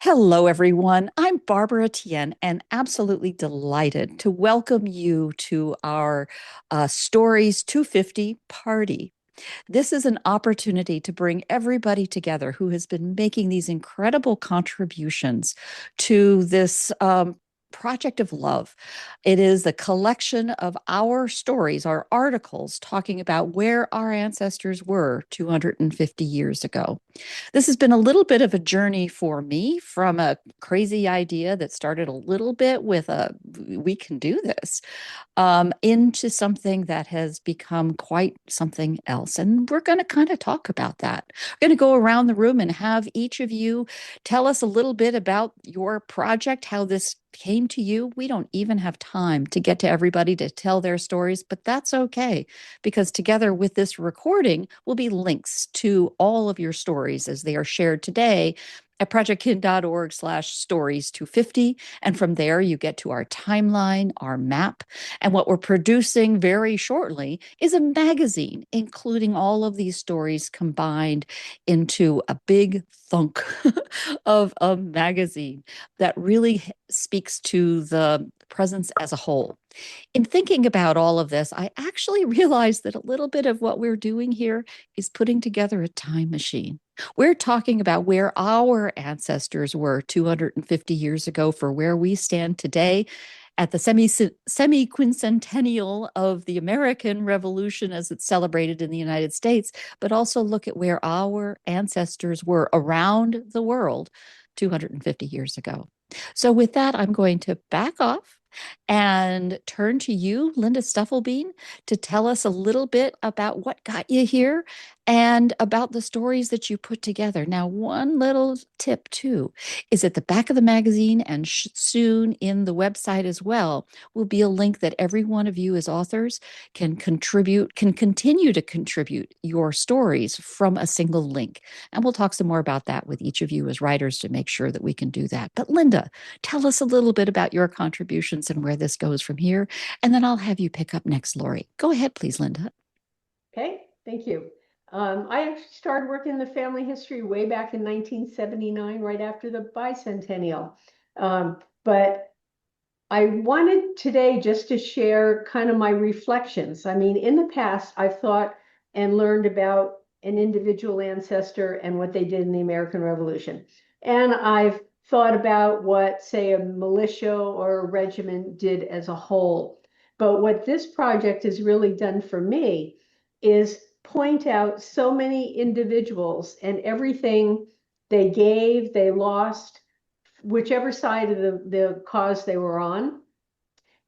Hello, everyone. I'm Barbara Tien and absolutely delighted to welcome you to our Stories 250 party. This is an opportunity to bring everybody together who has been making these incredible contributions to this project of love. It is a collection of our stories, our articles talking about where our ancestors were 250 years ago. This has been a little bit of a journey for me from a crazy idea that started a little bit with we can do this, into something that has become quite something else. And we're going to kind of talk about that. We're going to go around the room and have each of you tell us a little bit about your project, how this came to you. We don't even have time to get to everybody to tell their stories, but that's okay, because together with this recording will be links to all of your stories as they are shared today at projectkin.org/stories250. And from there, you get to our timeline, our map. And what we're producing very shortly is a magazine, including all of these stories combined into a big thunk of a magazine that really speaks to the presence as a whole. In thinking about all of this, I actually realized that a little bit of what we're doing here is putting together a time machine. We're talking about where our ancestors were 250 years ago for where we stand today at the semi-quincentennial of the American Revolution as it's celebrated in the United States, but also look at where our ancestors were around the world 250 years ago. So with that, I'm going to back off and turn to you, Linda Stufflebean, to tell us a little bit about what got you here and about the stories that you put together. Now, one little tip too is at the back of the magazine and soon in the website as well will be a link that every one of you as authors can continue to contribute your stories from a single link. And we'll talk some more about that with each of you as writers to make sure that we can do that. But Linda, tell us a little bit about your contributions and where this goes from here. And then I'll have you pick up next, Lori. Go ahead, please, Linda. Okay, thank you. I actually started working in the family history way back in 1979, right after the bicentennial. But I wanted today just to share kind of my reflections. I mean, in the past, I've thought and learned about an individual ancestor and what they did in the American Revolution. And I've thought about what, say, a militia or a regiment did as a whole. But what this project has really done for me is point out so many individuals and everything they gave, they lost, whichever side of the cause they were on.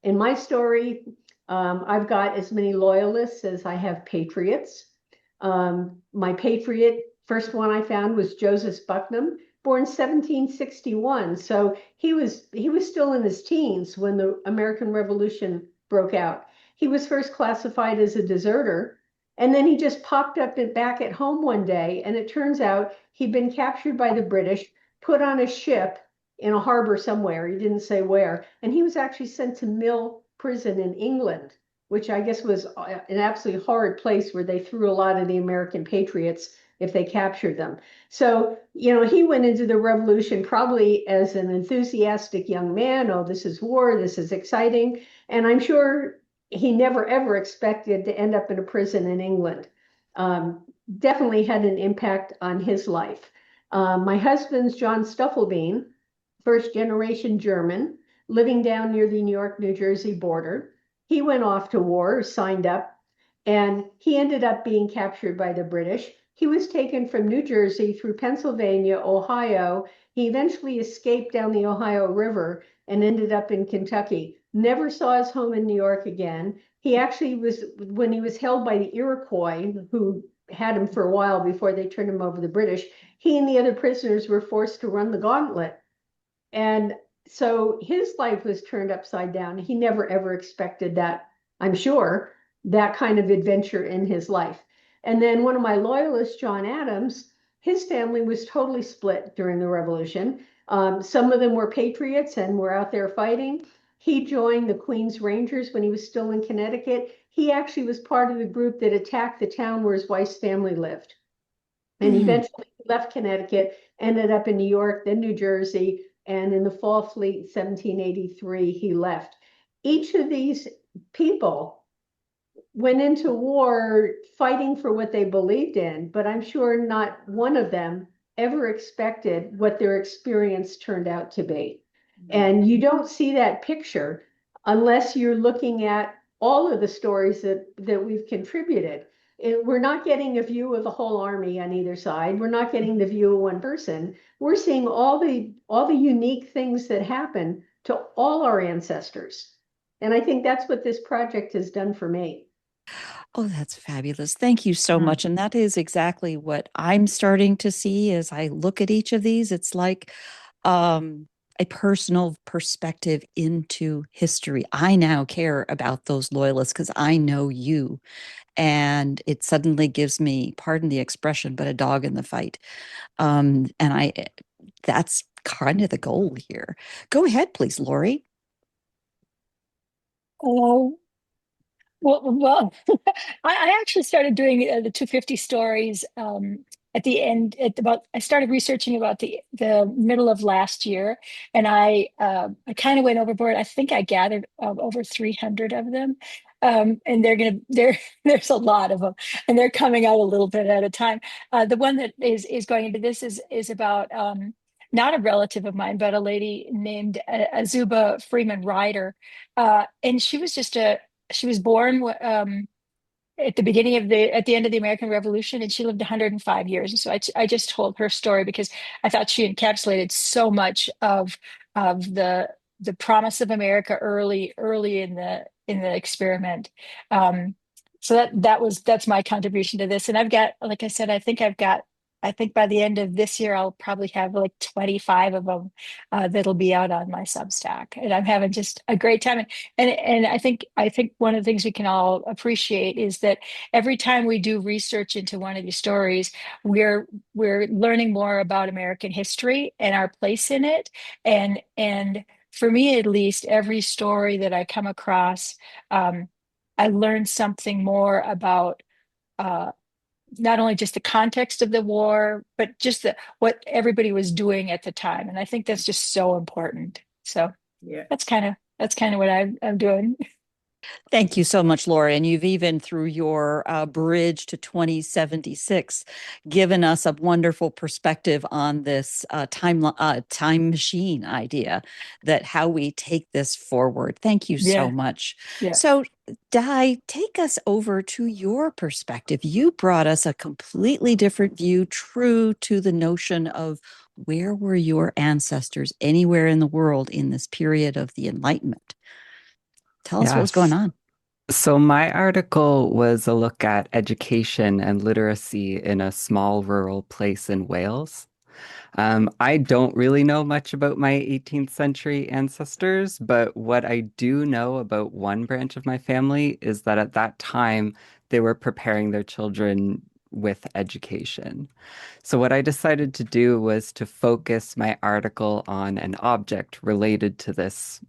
In my story, I've got as many loyalists as I have patriots. My patriot, first one I found was Joseph Bucknam, born 1761. So he was still in his teens when the American Revolution broke out. He was first classified as a deserter, and then he just popped up back at home one day, and it turns out he'd been captured by the British, put on a ship in a harbor somewhere. He didn't say where, and he was actually sent to Mill Prison in England, which I guess was an absolutely horrid place where they threw a lot of the American patriots if they captured them. So, he went into the revolution probably as an enthusiastic young man. Oh, this is war, this is exciting. And I'm sure he never, ever expected to end up in a prison in England. Definitely had an impact on his life. My husband's John Stufflebean, first generation German, living down near the New York, New Jersey border. He went off to war, signed up, and he ended up being captured by the British. He was taken from New Jersey through Pennsylvania, Ohio. He eventually escaped down the Ohio River and ended up in Kentucky. Never saw his home in New York again. He actually was, when he was held by the Iroquois, who had him for a while before they turned him over to the British, he and the other prisoners were forced to run the gauntlet. And so his life was turned upside down. He never, ever expected that, I'm sure, that kind of adventure in his life. And then one of my loyalists, John Adams, his family was totally split during the Revolution. Some of them were patriots and were out there fighting. He joined the Queen's Rangers when he was still in Connecticut. he actually was part of the group that attacked the town where his wife's family lived. And Mm. eventually left Connecticut, ended up in New York, then New Jersey, and in the Fall Fleet, 1783, he left. Each of these people went into war fighting for what they believed in, but I'm sure not one of them ever expected what their experience turned out to be. And you don't see that picture unless you're looking at all of the stories that we've contributed. We're not getting a view of the whole army on either side. We're not getting the view of one person. We're seeing all the unique things that happen to all our ancestors. And I think that's what this project has done for me. Oh, that's fabulous. Thank you so Mm. much. And that is exactly what I'm starting to see as I look at each of these. It's like um, a personal perspective into history. I now care about those loyalists because I know you. And it suddenly gives me, pardon the expression, but a dog in the fight. And that's kind of the goal here. Go ahead, please, Lori. Oh, well, I actually started doing the 250 stories at the end at about I started researching about the middle of last year, and I kind of went overboard. I think I gathered over 300 of them. And there's a lot of them, and they're coming out a little bit at a time. The one that is going into this is about not a relative of mine, but a lady named Azuba Freeman Ryder, and she was born at the beginning of at the end of the American Revolution, and she lived 105 years. And so I just told her story because I thought she encapsulated so much of the promise of America early in the experiment. Um, so that's my contribution to this. And I've got, like I said, I think by the end of this year I'll probably have like 25 of them that'll be out on my Substack, and I'm having just a great time. And I think one of the things we can all appreciate is that every time we do research into one of these stories, we're learning more about American history and our place in it. And for me, at least, every story that I come across, um, I learn something more about uh, not only just the context of the war, but just what everybody was doing at the time. And I think that's just so important. So Yeah. that's kind of what I'm doing. Thank you so much, Laura. And you've even, through your bridge to 2076, given us a wonderful perspective on this time machine idea, that how we take this forward. Thank you so Yeah, much. yeah. So, Di, take us over to your perspective. You brought us a completely different view, true to the notion of where were your ancestors anywhere in the world in this period of the Enlightenment. Tell us what was going Yes. on. So my article was a look at education and literacy in a small rural place in Wales. I don't really know much about my 18th century ancestors, but what I do know about one branch of my family is that at that time they were preparing their children with education. So what I decided to do was to focus my article on an object related to this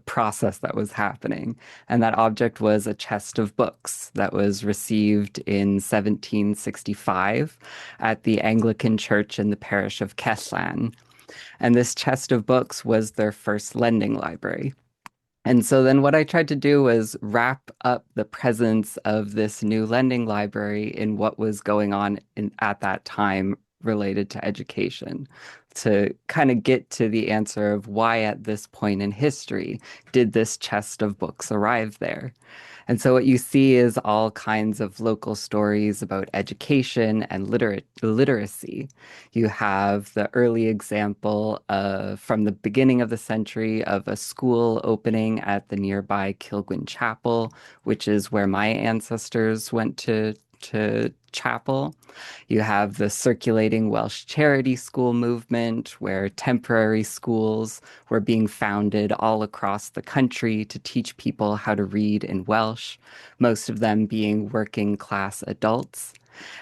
process that was happening. And that object was a chest of books that was received in 1765 at the Anglican Church in the parish of Ceslan. And this chest of books was their first lending library. And so then what I tried to do was wrap up the presence of this new lending library in what was going on at that time related to education to kind of get to the answer of why at this point in history did this chest of books arrive there. And so what you see is all kinds of local stories about education and literacy. You have the early example of, from the beginning of the century, of a school opening at the nearby Kilgwin Chapel, which is where my ancestors went to chapel. You have the circulating Welsh charity school movement, where temporary schools were being founded all across the country to teach people how to read in Welsh, most of them being working class adults.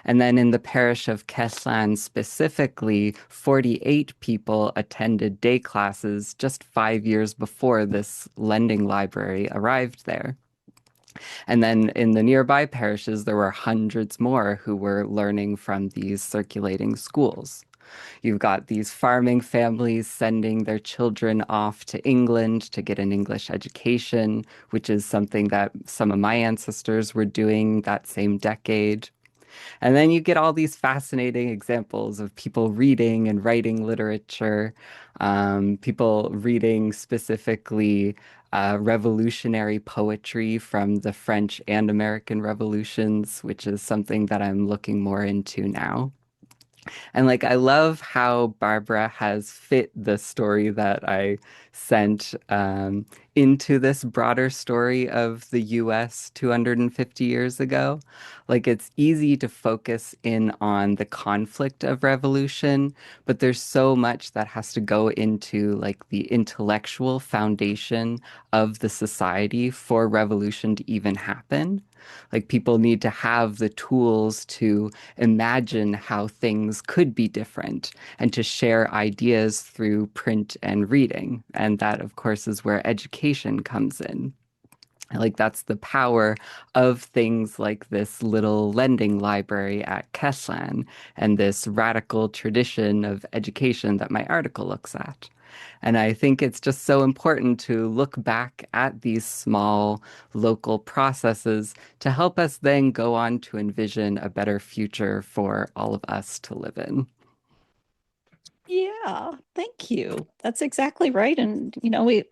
And then in the parish of Ceslan specifically, 48 people attended day classes just 5 years before this lending library arrived there. And then in the nearby parishes, there were hundreds more who were learning from these circulating schools. You've got these farming families sending their children off to England to get an English education, which is something that some of my ancestors were doing that same decade. And then you get all these fascinating examples of people reading and writing literature, people reading specifically revolutionary poetry from the French and American revolutions, which is something that I'm looking more into now. And like, I love how Barbara has fit the story that I sent into this broader story of the US 250 years ago. Like, it's easy to focus in on the conflict of revolution, but there's so much that has to go into like the intellectual foundation of the society for revolution to even happen. Like, people need to have the tools to imagine how things could be different and to share ideas through print and reading. And that, of course, is where education comes in. Like, that's the power of things like this little lending library at Keslan and this radical tradition of education that my article looks at. And I think it's just so important to look back at these small local processes to help us then go on to envision a better future for all of us to live in. Yeah, thank you. That's exactly right. And,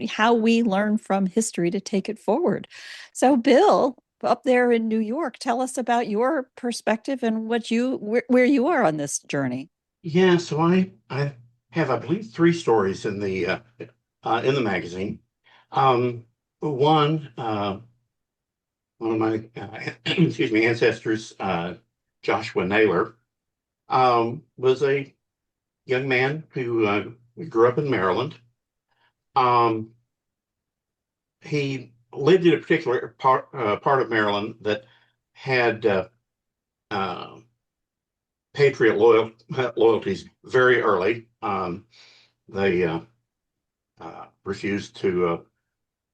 how we learn from history to take it forward. So, Bill, up there in New York, tell us about your perspective and where you are on this journey. Yeah, so I have, I believe, three stories in the magazine. One one of my excuse me ancestors, Joshua Naylor, was a young man who grew up in Maryland. Um, he lived in a particular part of Maryland that had uh, patriot loyalties very early. They refused to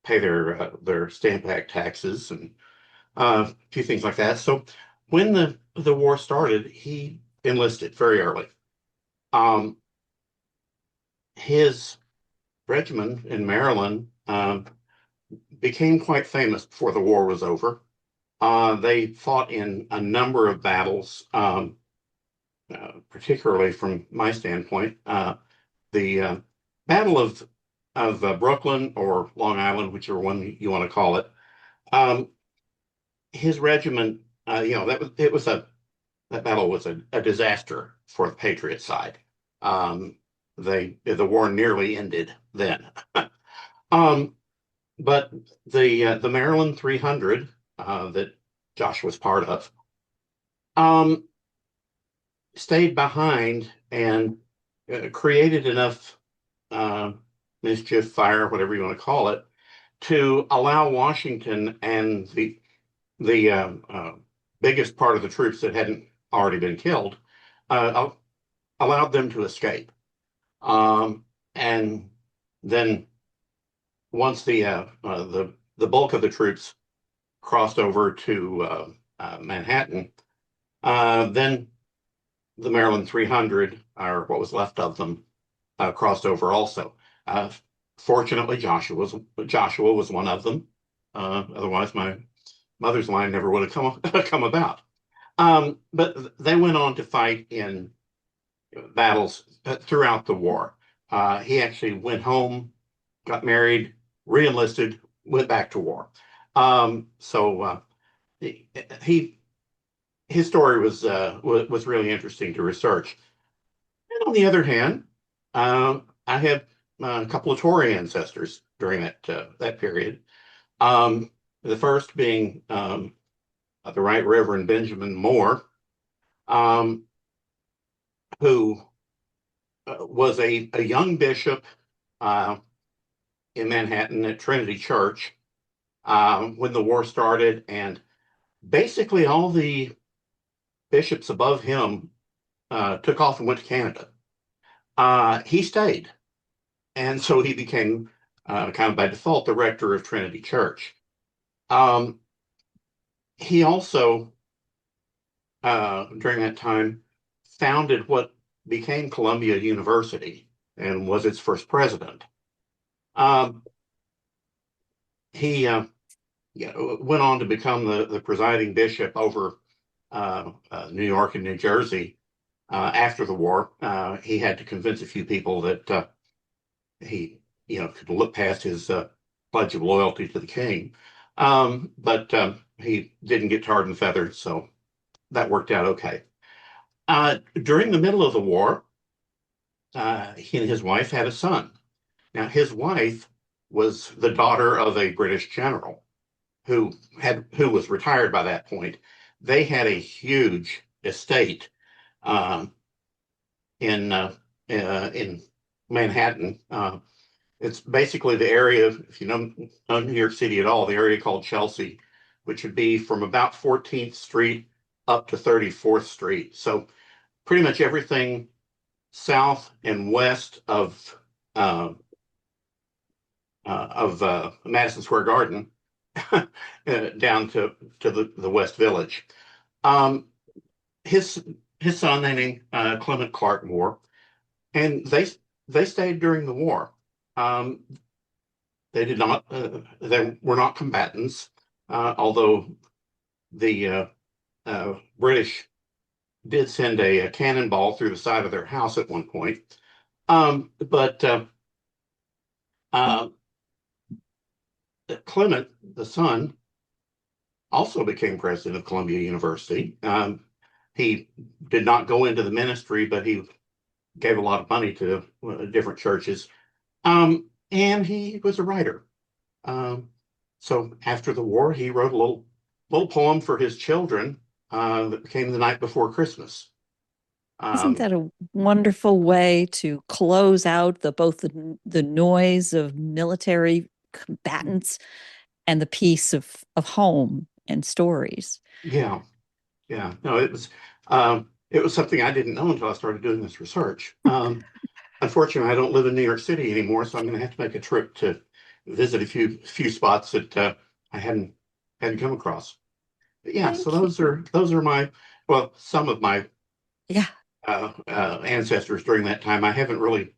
pay their Stamp Act taxes and a few things like that. So when the war started, he enlisted very early. Um, his regiment in Maryland became quite famous before the war was over. They fought in a number of battles, particularly from my standpoint. The Battle of Brooklyn or Long Island, whichever one you want to call it. Um, his regiment, that battle was a disaster for the Patriot side. Um, the war nearly ended then. um, but the Maryland 300 that Josh was part of um, stayed behind and created enough uh, mischief, fire, whatever you want to call it, to allow Washington and the biggest part of the troops that hadn't already been killed uh, allowed them to escape. And then once the bulk of the troops crossed over to Manhattan, then the Maryland 300, or what was left of them, crossed over also. Uh, Fortunately, Joshua was one of them. Otherwise, my mother's line never would have come about. But they went on to fight in battles throughout the war. He actually went home, got married, reenlisted, went back to war. So he his story was really interesting to research. And on the other hand, I had a couple of Tory ancestors during that period. Um, the first being the Right Reverend Benjamin Moore, um, who was a young bishop uh, in Manhattan at Trinity Church when the war started, and basically all the bishops above him took off and went to Canada. He stayed, and so he became kind of by default the rector of Trinity Church. Um, he also, during that time, founded what became Columbia University and was its first president. Um, he went on to become the presiding bishop over New York and New Jersey. After the war, he had to convince a few people that he, could look past his pledge of loyalty to the king. But he didn't get tarred and feathered, so that worked out okay. During the middle of the war, he and his wife had a son. Now, his wife was the daughter of a British general who was retired by that point. They had a huge estate um, in Manhattan. It's basically the area, if you know New York City at all, the area called Chelsea, which would be from about 14th Street up to 34th Street. So pretty much everything south and west of Madison Square Garden down to the West Village. Um, his son, they named Clement Clark Moore, and they stayed during the war. Um, they were not combatants, although the British did send a cannonball through the side of their house at one point. But Clement, the son, also became president of Columbia University. He did not go into the ministry, but he gave a lot of money to different churches. And he was a writer. So after the war, he wrote a little poem for his children that became The Night Before Christmas. Isn't that a wonderful way to close out both the noise of military combatants and the peace of home and stories? Yeah, yeah. No, it was something I didn't know until I started doing this research. Unfortunately, I don't live in New York City anymore, so I'm going to have to make a trip to visit a few spots that I hadn't come across. But yeah, so Thank you. those are some of my Yeah. ancestors during that time. I haven't really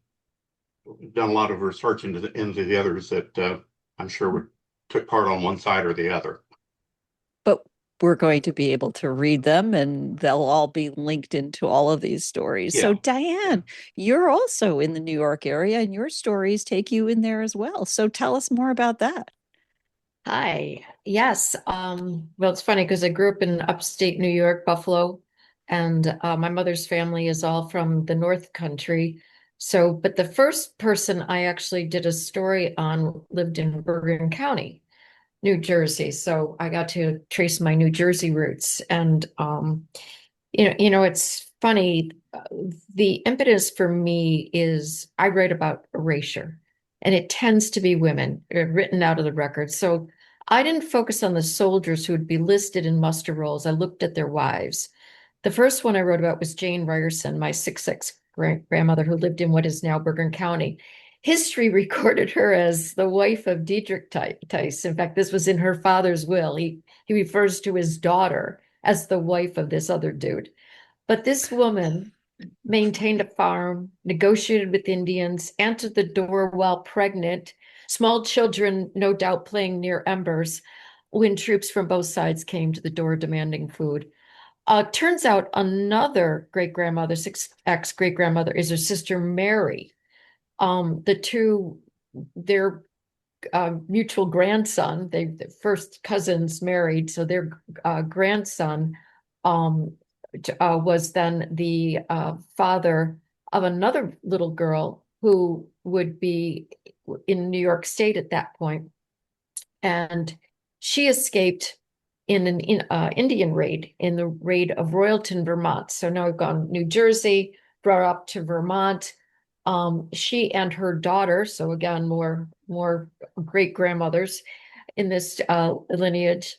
done a lot of research into the others that I'm sure took part on one side or the other. But we're going to be able to read them and they'll all be linked into all of these stories. So, Yeah, yeah. Diane, you're also in the New York area and your stories take you in there as well. So, tell us more about that. Hi. Yes. Well, it's funny because I grew up in upstate New York, Buffalo, and my mother's family is all from the North Country. So, but the first person I actually did a story on lived in Bergen County, New Jersey. So I got to trace my New Jersey roots. And it's funny. The impetus for me is I write about erasure, and it tends to be women written out of the record. So I didn't focus on the soldiers who would be listed in muster rolls. I looked at their wives. The first one I wrote about was Jane Ryerson, my six grandmother who lived in what is now Bergen County. History recorded her as the wife of Diedrich Tice. In fact, this was in her father's will. He refers to his daughter as the wife of this other dude. But this woman maintained a farm, negotiated with Indians, answered the door while pregnant, small children, no doubt, playing near embers when troops from both sides came to the door demanding food. Turns out another great-grandmother, ex-great-grandmother, is her sister Mary. The two, their mutual grandson, the first cousins married, so their grandson was then the father of another little girl who would be in New York State at that point. And she escaped in an Indian raid, in the raid of Royalton, Vermont. So now we've gone New Jersey, brought up to Vermont. She and her daughter, so again, more great grandmothers in this lineage.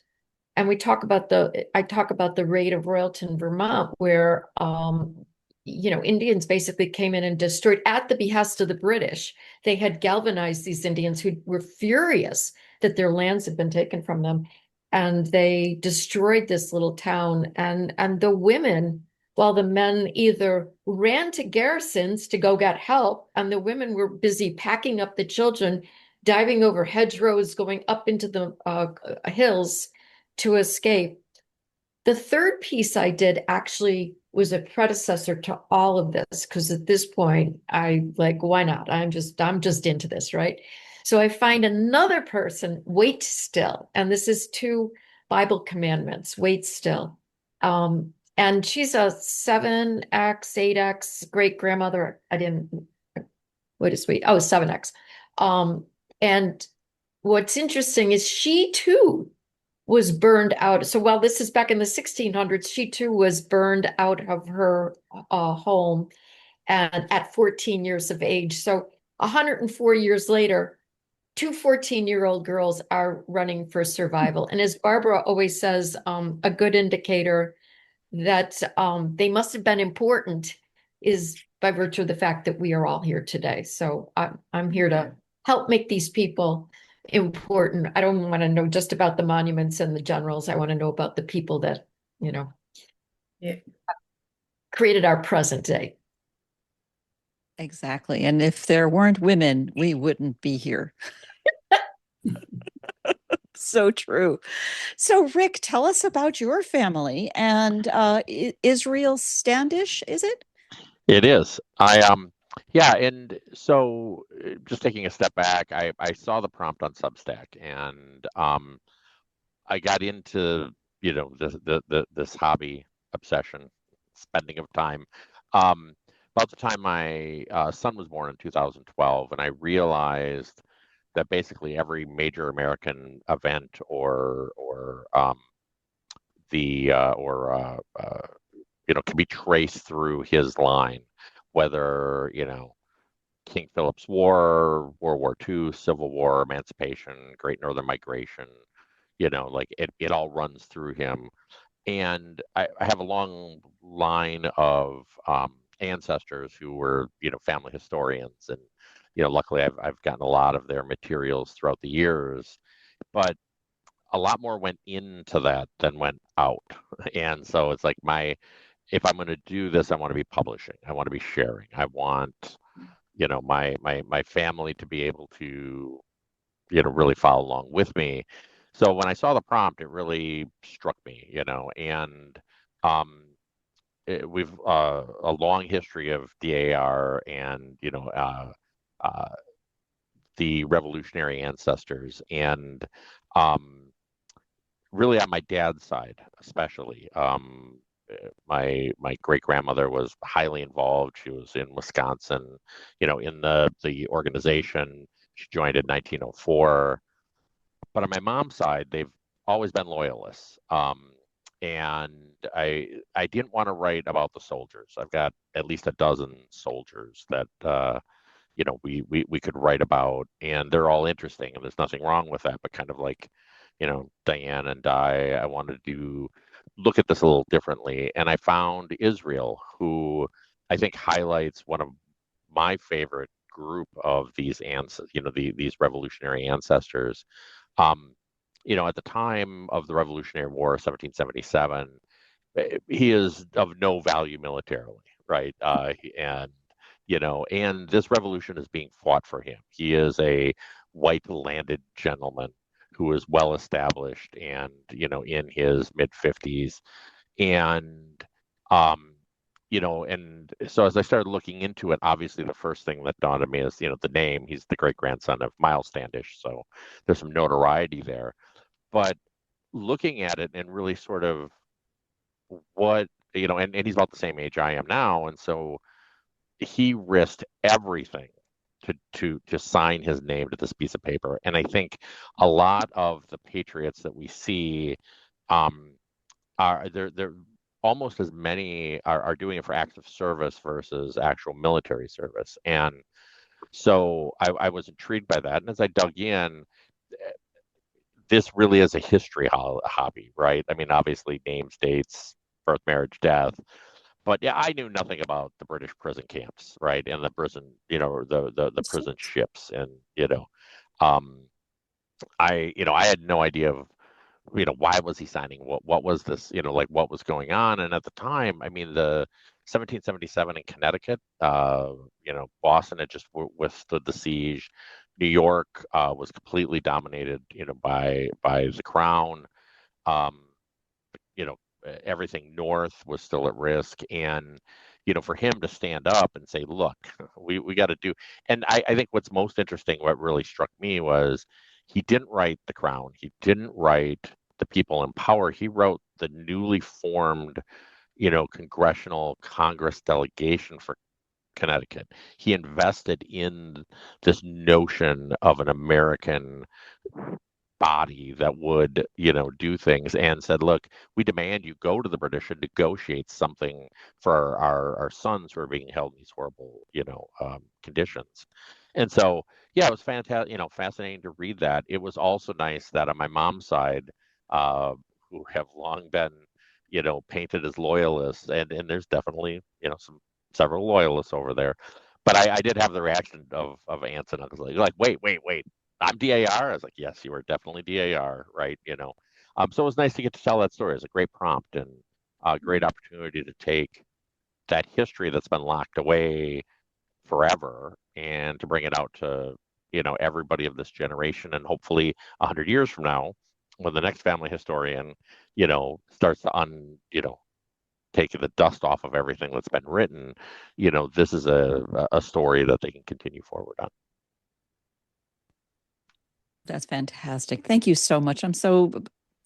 And I talk about the raid of Royalton, Vermont, where Indians basically came in and destroyed at the behest of the British. They had galvanized these Indians who were furious that their lands had been taken from them. and they destroyed this little town. And the women, while the men either ran to garrisons to go get help, and the women were busy packing up the children, diving over hedgerows, going up into the hills to escape. The third piece I did actually was a predecessor to all of this, because at this point I like, why not? I'm just into this, right? So I find another person, wait still, and this is two Bible commandments, wait still. And she's a 7X, 8X great grandmother. I didn't wait a sweet. Oh, 7X. And what's interesting is she too was burned out. So while this is back in the 1600s, she too was burned out of her home and at 14 years of age. So 104 years later, two 14-year-old girls are running for survival. And as Barbara always says, a good indicator that they must have been important is by virtue of the fact that we are all here today. So I'm here to help make these people important. I don't want to know just about the monuments and the generals. I want to know about the people that, Yeah. created our present day. Exactly. And if there weren't women, we wouldn't be here. So true. So, Rick, tell us about your family and Israel Standish, is it? It is. Yeah, and so just taking a step back, I saw the prompt on Substack, and I got into this hobby obsession, spending of time. Um, about the time my son was born in 2012, and I realized that basically every major American event or the or can be traced through his line, whether King Philip's War, World War II, Civil War, Emancipation, Great Northern Migration, like it all runs through him. And I have a long line of ancestors who were, family historians, and luckily I've gotten a lot of their materials throughout the years, but a lot more went into that than went out. And so it's like if I'm going to do this, I want to be publishing. I want to be sharing. I want, my family to be able to, really follow along with me. So when I saw the prompt, it really struck me, and um, we've a long history of DAR and, uh, the revolutionary ancestors, and um, really on my dad's side, especially. My great grandmother was highly involved. She was in Wisconsin, in the organization. She joined in 1904. But on my mom's side, they've always been loyalists. And I didn't want to write about the soldiers. I've got at least a dozen soldiers that we could write about, and they're all interesting, and there's nothing wrong with that. But kind of like, Diane and I wanted to look at this a little differently, and I found Israel, who I think highlights one of my favorite group of these these revolutionary ancestors. Um, at the time of the Revolutionary War, 1777, he is of no value militarily, right? And this revolution is being fought for him. He is a white landed gentleman who is well established and, in his mid 50s. And, and so as I started looking into it, obviously the first thing that dawned on me is, the name. He's the great grandson of Miles Standish. So there's some notoriety there. But looking at it and really sort of and he's about the same age I am now. And so he risked everything to sign his name to this piece of paper. And I think a lot of the patriots that we see um, are they're almost as many are doing it for acts of service versus actual military service. And so I was intrigued by that. And as I dug in, this really is a history hobby, right? I mean, obviously names, dates, birth, marriage, death. But yeah, I knew nothing about the British prison camps, right? And the prison, the prison ships, and um, I had no idea of why was he signing? What was this? Like what was going on? And at the time, I mean, the 1777 in Connecticut, Boston had just withstood the siege. New York was completely dominated, by the crown. Um, you know, Everything north was still at risk. And, for him to stand up and say, look, we got to do. And I think what's most interesting, what really struck me was he didn't write the crown, he didn't write the people in power, he wrote the newly formed, congressional Congress delegation for Connecticut. He invested in this notion of an American body that would, do things, and said, look, we demand you go to the British and negotiate something for our sons who are being held in these horrible, conditions. And so, yeah, it was fantastic, fascinating to read that. It was also nice that on my mom's side, uh, who have long been, painted as loyalists, and there's definitely, several loyalists over there. But I did have the reaction of aunts and uncles, like, wait, I'm DAR. I was like, yes, you are definitely DAR, right? So it was nice to get to tell that story. It's a great prompt and a great opportunity to take that history that's been locked away forever and to bring it out to, everybody of this generation. And hopefully 100 years from now, when the next family historian, starts to take the dust off of everything that's been written, this is a story that they can continue forward on. That's fantastic. Thank you so much. I'm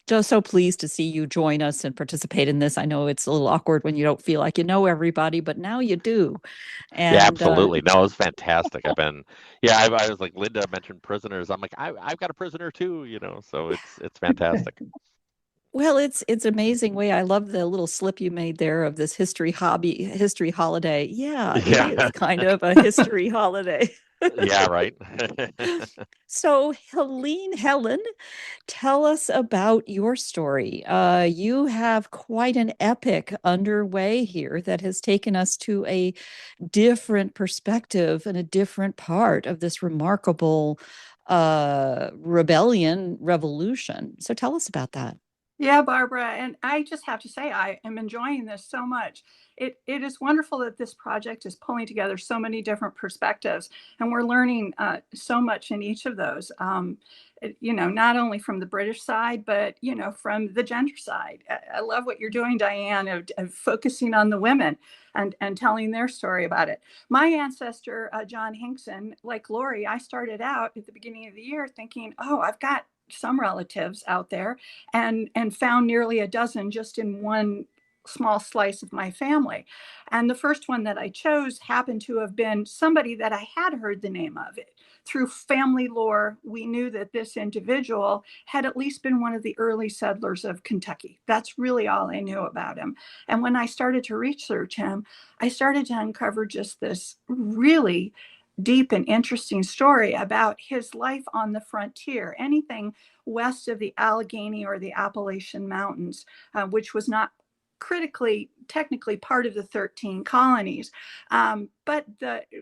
just so pleased to see you join us and participate in this. I know it's a little awkward when you don't feel like you know everybody, but now you do. Yeah, And absolutely. No, it was fantastic. I was like, Linda mentioned prisoners. I'm like, I've got a prisoner too, so it's fantastic. well, it's amazing way. I love the little slip you made there of this history holiday. Yeah, it is Yeah. kind of a history holiday. Yeah, right. So, Helen, tell us about your story. You have quite an epic underway here that has taken us to a different perspective and a different part of this remarkable revolution. So tell us about that. Yeah, Barbara, and I just have to say I am enjoying this so much. It is wonderful that this project is pulling together so many different perspectives, and we're learning so much in each of those. Not only from the British side, but from the gender side. I love what you're doing, Diane, of focusing on the women and telling their story about it. My ancestor, John Hinkson, like Lori, I started out at the beginning of the year thinking, oh, I've got some relatives out there, and found nearly a dozen just in one small slice of my family. And the first one that I chose happened to have been somebody that I had heard the name of. It through family lore, we knew that this individual had at least been one of the early settlers of Kentucky. That's really all I knew about him. And when I started to research him, I started to uncover just this really deep and interesting story about his life on the frontier, anything west of the Allegheny or the Appalachian Mountains, which was not technically part of the 13 colonies. But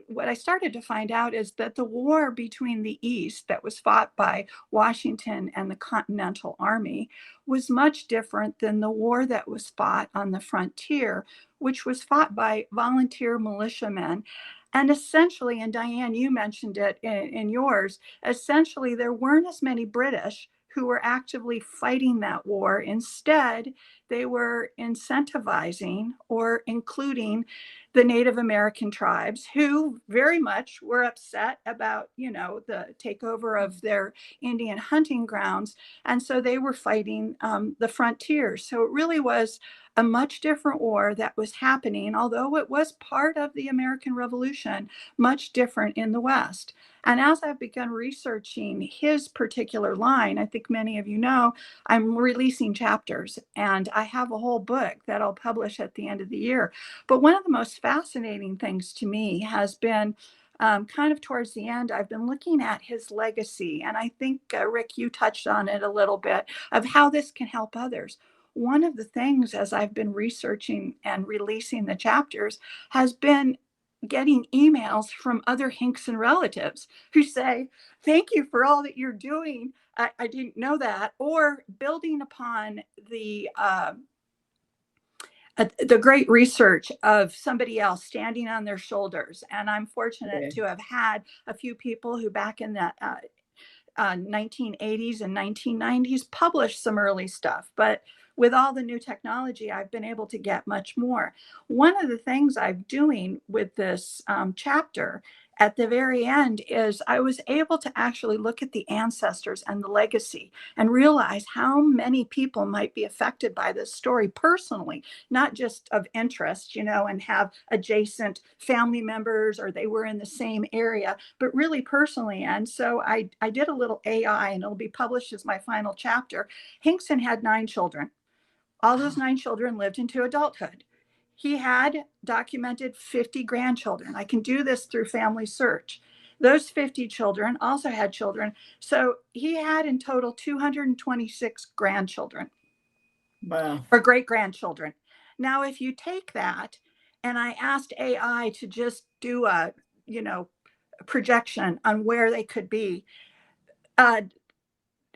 what I started to find out is that the war between the East that was fought by Washington and the Continental Army was much different than the war that was fought on the frontier, which was fought by volunteer militiamen. And essentially, and Diane, you mentioned it in yours, essentially, there weren't as many British who were actively fighting that war. Instead, they were incentivizing or including the Native American tribes who very much were upset about, the takeover of their Indian hunting grounds. And so they were fighting the frontiers. So it really was a much different war that was happening, although it was part of the American Revolution, much different in the West. And as I've begun researching his particular line, I think many of you know, I'm releasing chapters, and I have a whole book that I'll publish at the end of the year. But one of the most fascinating things to me has been kind of towards the end, I've been looking at his legacy. And I think, Rick, you touched on it a little bit of how this can help others. One of the things as I've been researching and releasing the chapters has been getting emails from other Hinkson relatives who say, thank you for all that you're doing. I didn't know that. Or building upon the great research of somebody else standing on their shoulders. And I'm fortunate to have had a few people who back in the 1980s and 1990s published some early stuff. But with all the new technology, I've been able to get much more. One of the things I'm doing with this chapter at the very end is I was able to actually look at the ancestors and the legacy and realize how many people might be affected by this story personally, not just of interest, and have adjacent family members or they were in the same area, but really personally. And so I did a little AI, and it'll be published as my final chapter. Hinkson had 9 children. All those 9 children lived into adulthood. He had documented 50 grandchildren. I can do this through Family Search. Those 50 children also had children. So he had in total 226 grandchildren. Wow. Or great grandchildren. Now, if you take that, and I asked AI to just do a projection on where they could be,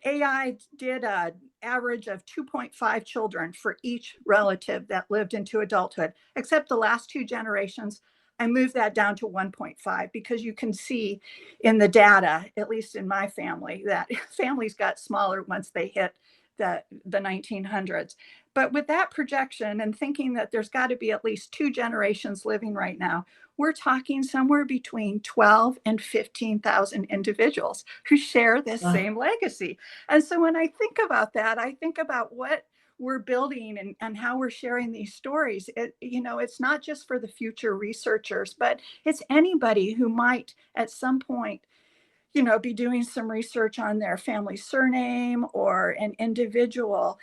AI did an average of 2.5 children for each relative that lived into adulthood, except the last 2 generations. I moved that down to 1.5 because you can see in the data, at least in my family, that families got smaller once they hit the 1900s. But with that projection and thinking that there's got to be at least 2 generations living right now, we're talking somewhere between 12 and 15,000 individuals who share this same legacy. And so when I think about that, I think about what we're building and how we're sharing these stories. It's not just for the future researchers, but it's anybody who might at some point be doing some research on their family surname or an individual.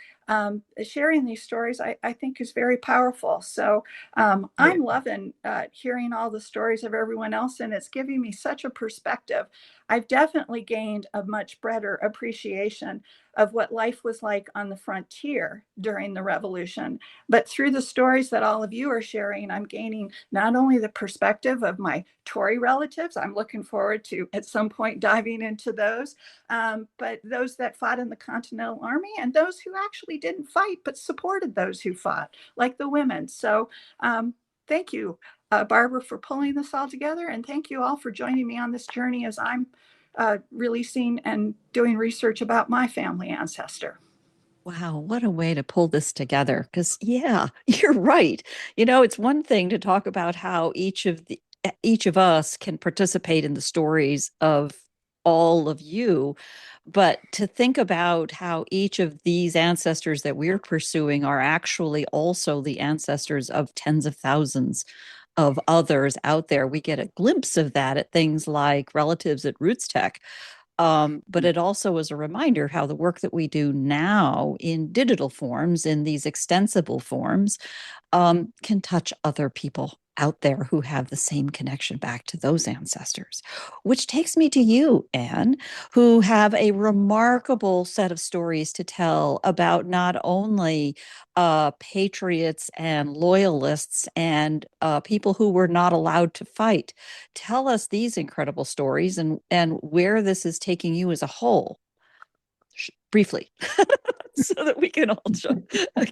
Sharing these stories, I think, is very powerful. So I'm loving hearing all the stories of everyone else, and it's giving me such a perspective. I've definitely gained a much better appreciation of what life was like on the frontier during the Revolution. But through the stories that all of you are sharing, I'm gaining not only the perspective of my Tory relatives, I'm looking forward to at some point diving into those, but those that fought in the Continental Army and those who actually didn't fight but supported those who fought, like the women. So thank you, Barbara, for pulling this all together. And thank you all for joining me on this journey as I'm releasing and doing research about my family ancestor. Wow, what a way to pull this together. Because, yeah, you're right. It's one thing to talk about how each of us can participate in the stories of all of you, but to think about how each of these ancestors that we're pursuing are actually also the ancestors of tens of thousands of others out there. We get a glimpse of that at things like relatives at Roots Tech. But it also is a reminder how the work that we do now in digital forms, in these extensible forms, can touch other people out there who have the same connection back to those ancestors. Which takes me to you, Anne, who have a remarkable set of stories to tell about not only patriots and loyalists and people who were not allowed to fight. Tell us these incredible stories and where this is taking you as a whole, briefly, so that we can all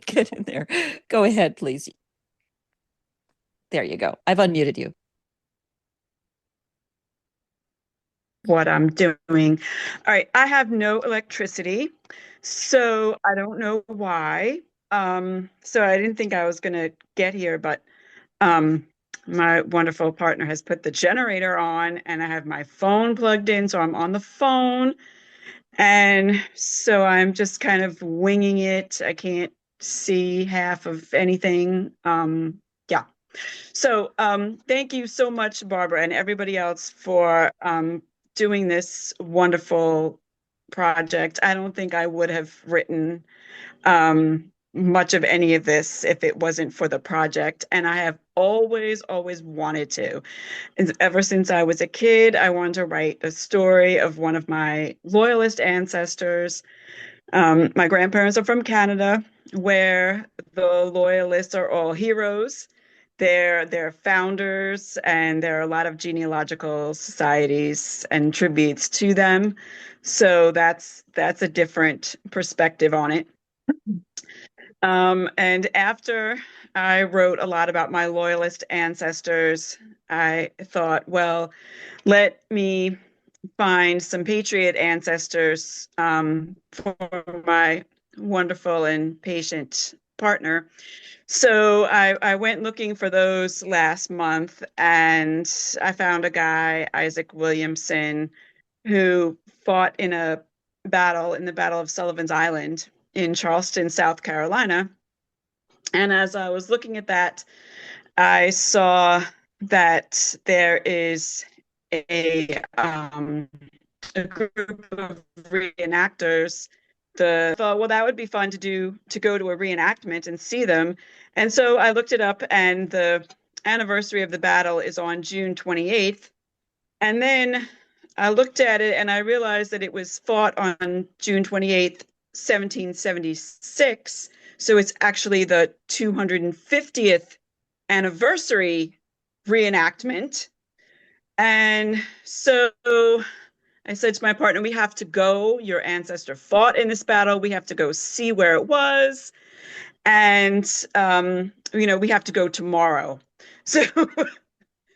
get in there. Go ahead, please. There you go. I've unmuted you. What I'm doing. All right, I have no electricity, so I don't know why. So I didn't think I was gonna get here, but my wonderful partner has put the generator on and I have my phone plugged in, so I'm on the phone. And so I'm just kind of winging it. I can't see half of anything. Yeah. So thank you so much, Barbara, and everybody else for doing this wonderful project. I don't think I would have written much of any of this if it wasn't for the project. And I have always wanted to. And ever since I was a kid, I wanted to write a story of one of my loyalist ancestors. My grandparents are from Canada, where the loyalists are all heroes. They're founders, and there are a lot of genealogical societies and tributes to them. So that's a different perspective on it. And after I wrote a lot about my loyalist ancestors, I thought, well, let me find some patriot ancestors for my wonderful and patient partner. So I went looking for those last month, and I found a guy, Isaac Williamson, who fought in the Battle of Sullivan's Island in Charleston, South Carolina. And as I was looking at that, I saw that there is a group of reenactors. Thought, well, that would be fun to go to a reenactment and see them. And so I looked it up, and the anniversary of the battle is on June 28th. And then I looked at it and I realized that it was fought on June 28th, 1776. So it's actually the 250th anniversary reenactment. And so I said to my partner, we have to go. Your ancestor fought in this battle. We have to go see where it was. And, we have to go tomorrow. So,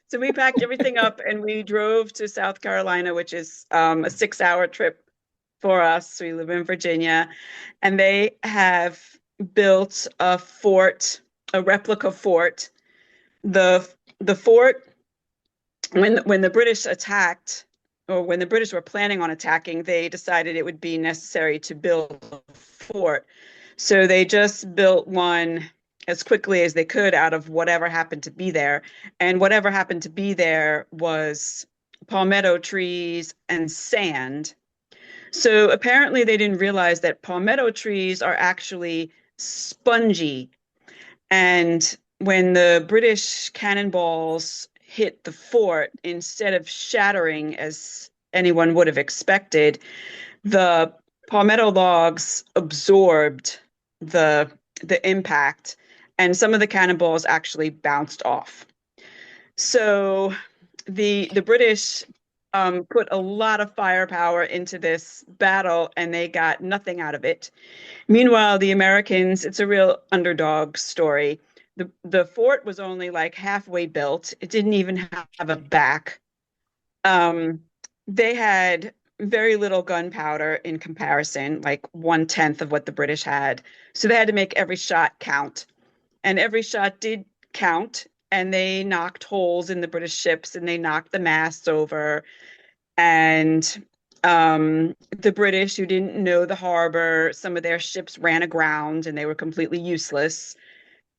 so we packed everything up and we drove to South Carolina, which is a 6-hour trip for us. We live in Virginia, and they have built a fort, a replica fort. The fort, when the British attacked, or when the British were planning on attacking, they decided it would be necessary to build a fort. So they just built one as quickly as they could out of whatever happened to be there. And whatever happened to be there was palmetto trees and sand. So apparently they didn't realize that palmetto trees are actually spongy. And when the British cannonballs hit the fort, instead of shattering as anyone would have expected, the palmetto logs absorbed the impact, and some of the cannonballs actually bounced off. So the British put a lot of firepower into this battle, and they got nothing out of it. Meanwhile, the Americans, it's a real underdog story. The fort was only like halfway built. It didn't even have a back. They had very little gunpowder in comparison, like 1/10 of what the British had. So they had to make every shot count. And every shot did count. And they knocked holes in the British ships, and they knocked the masts over. And the British, who didn't know the harbor, some of their ships ran aground and they were completely useless.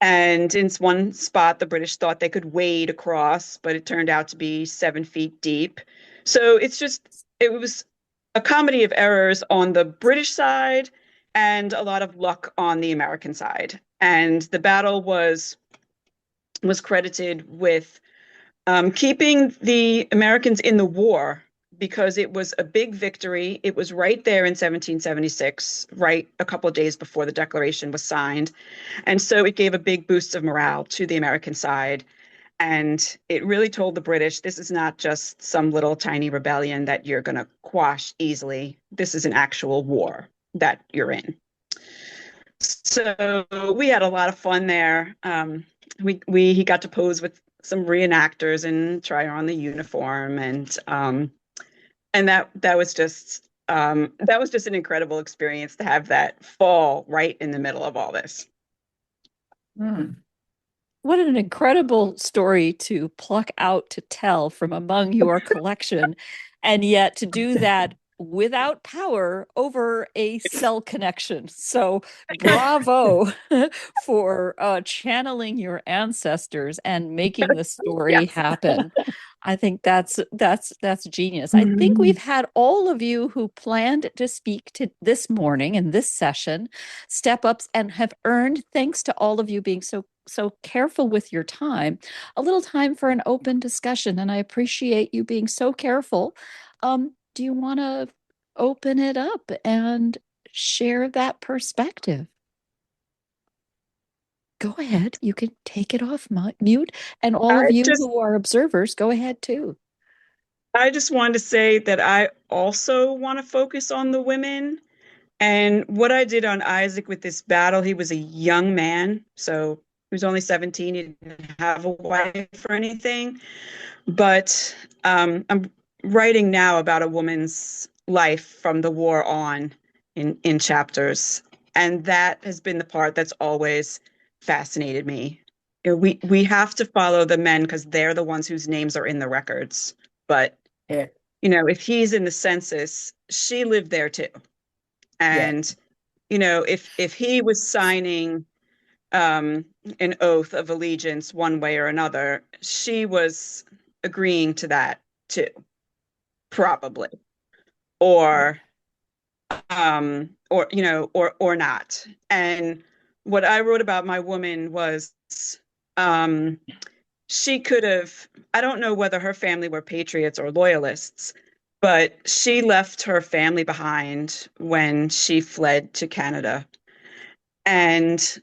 And in one spot, the British thought they could wade across, but it turned out to be 7 feet deep. So it was a comedy of errors on the British side and a lot of luck on the American side. And the battle was credited with keeping the Americans in the war, because it was a big victory. It was right there in 1776, right a couple of days before the Declaration was signed. And so it gave a big boost of morale to the American side. And it really told the British, this is not just some little tiny rebellion that you're going to quash easily. This is an actual war that you're in. So we had a lot of fun there. He got to pose with some reenactors and try on the uniform, and that was just an incredible experience to have that fall right in the middle of all this. What an incredible story to pluck out to tell from among your collection, and yet to do that without power over a cell connection. So bravo for channeling your ancestors and making the story happen. I think that's genius. I think we've had all of you who planned to speak to this morning in this session step ups and have earned, thanks to all of you being so careful with your time, a little time for an open discussion. And I appreciate you being so careful. Do you want to open it up and share that perspective? Go ahead. You can take it off mute. And all I of you just who are observers, go ahead too. I just wanted to say that I also want to focus on the women. And what I did on Isaac with this battle, he was a young man, so he was only 17. He didn't have a wife or anything. But I'm writing now about a woman's life from the war on in chapters. And that has been the part that's always fascinated me. You know, we have to follow the men because they're the ones whose names are in the records. But Yeah. you know, if he's in the census, she lived there too. Yeah. And you know, if he was signing um, an oath of allegiance one way or another, she was agreeing to that too, probably, or or you know, or not. And what I wrote about my woman was um, she could have. I don't know whether her family were patriots or loyalists, but she left her family behind when she fled to Canada. And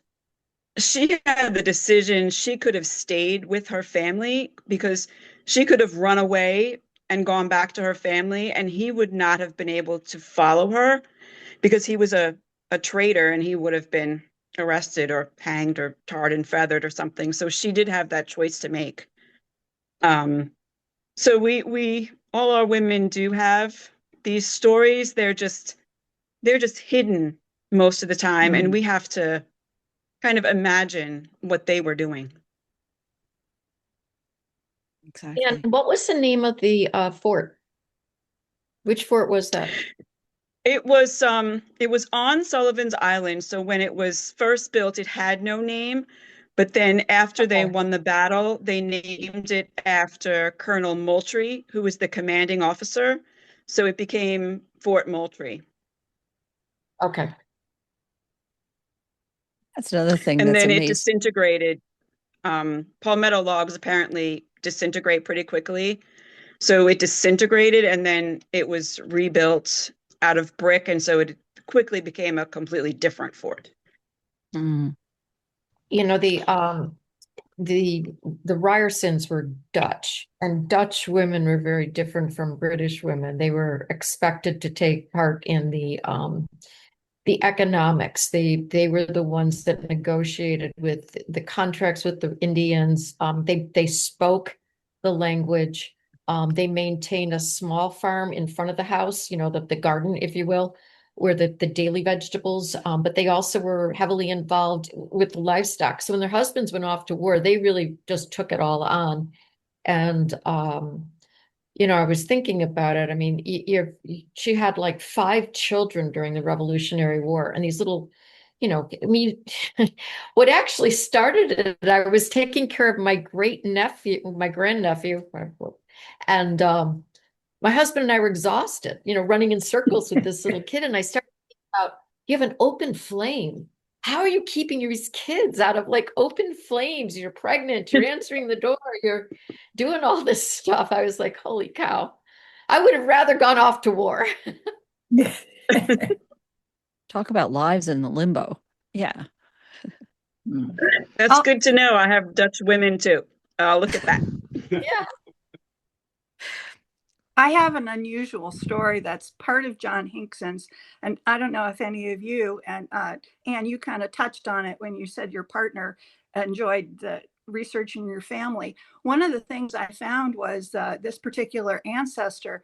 she had the decision. She could have stayed with her family because she could have run away and gone back to her family, and he would not have been able to follow her because he was a traitor and he would have been arrested or hanged or tarred and feathered or something. So she did have that choice to make. Um, so we all our women do have these stories. They're just hidden most of the time, and we have to kind of imagine what they were doing. Exactly. And what was the name of the fort? Which fort was that? It was on Sullivan's Island. So when it was first built, it had no name. But then after they Okay. won the battle, they named it after Colonel Moultrie, who was the commanding officer. So it became Fort Moultrie. Okay. That's another thing And that's then it amazing. disintegrated. Palmetto logs apparently disintegrate pretty quickly. So it disintegrated and then it was rebuilt out of brick. And so it quickly became a completely different fort. Mm. You know, the Ryersons were Dutch, and Dutch women were very different from British women. They were expected to take part in the economics. They were the ones that negotiated with the contracts with the Indians. They spoke the language. They maintained a small farm in front of the house, you know, the garden, if you will, where the daily vegetables. But they also were heavily involved with the livestock. So when their husbands went off to war, they really just took it all on. And you know, I was thinking about it. I mean, she had like 5 children during the Revolutionary War, and these little, you know, I mean, what actually started it, I was taking care of my great nephew, my grandnephew, and my husband and I were exhausted, you know, running in circles with this little kid. And I started thinking about, you have an open flame. How are you keeping these kids out of like open flames? You're pregnant, you're answering the door, you're doing all this stuff. I was like, holy cow. I would have rather gone off to war. Talk about lives in the limbo. Yeah. That's good to know. I have Dutch women too. Look at that. Yeah. I have an unusual story that's part of John Hinkson's, and I don't know if any of you, and Anne, you kind of touched on it when you said your partner enjoyed the researching your family. One of the things I found was this particular ancestor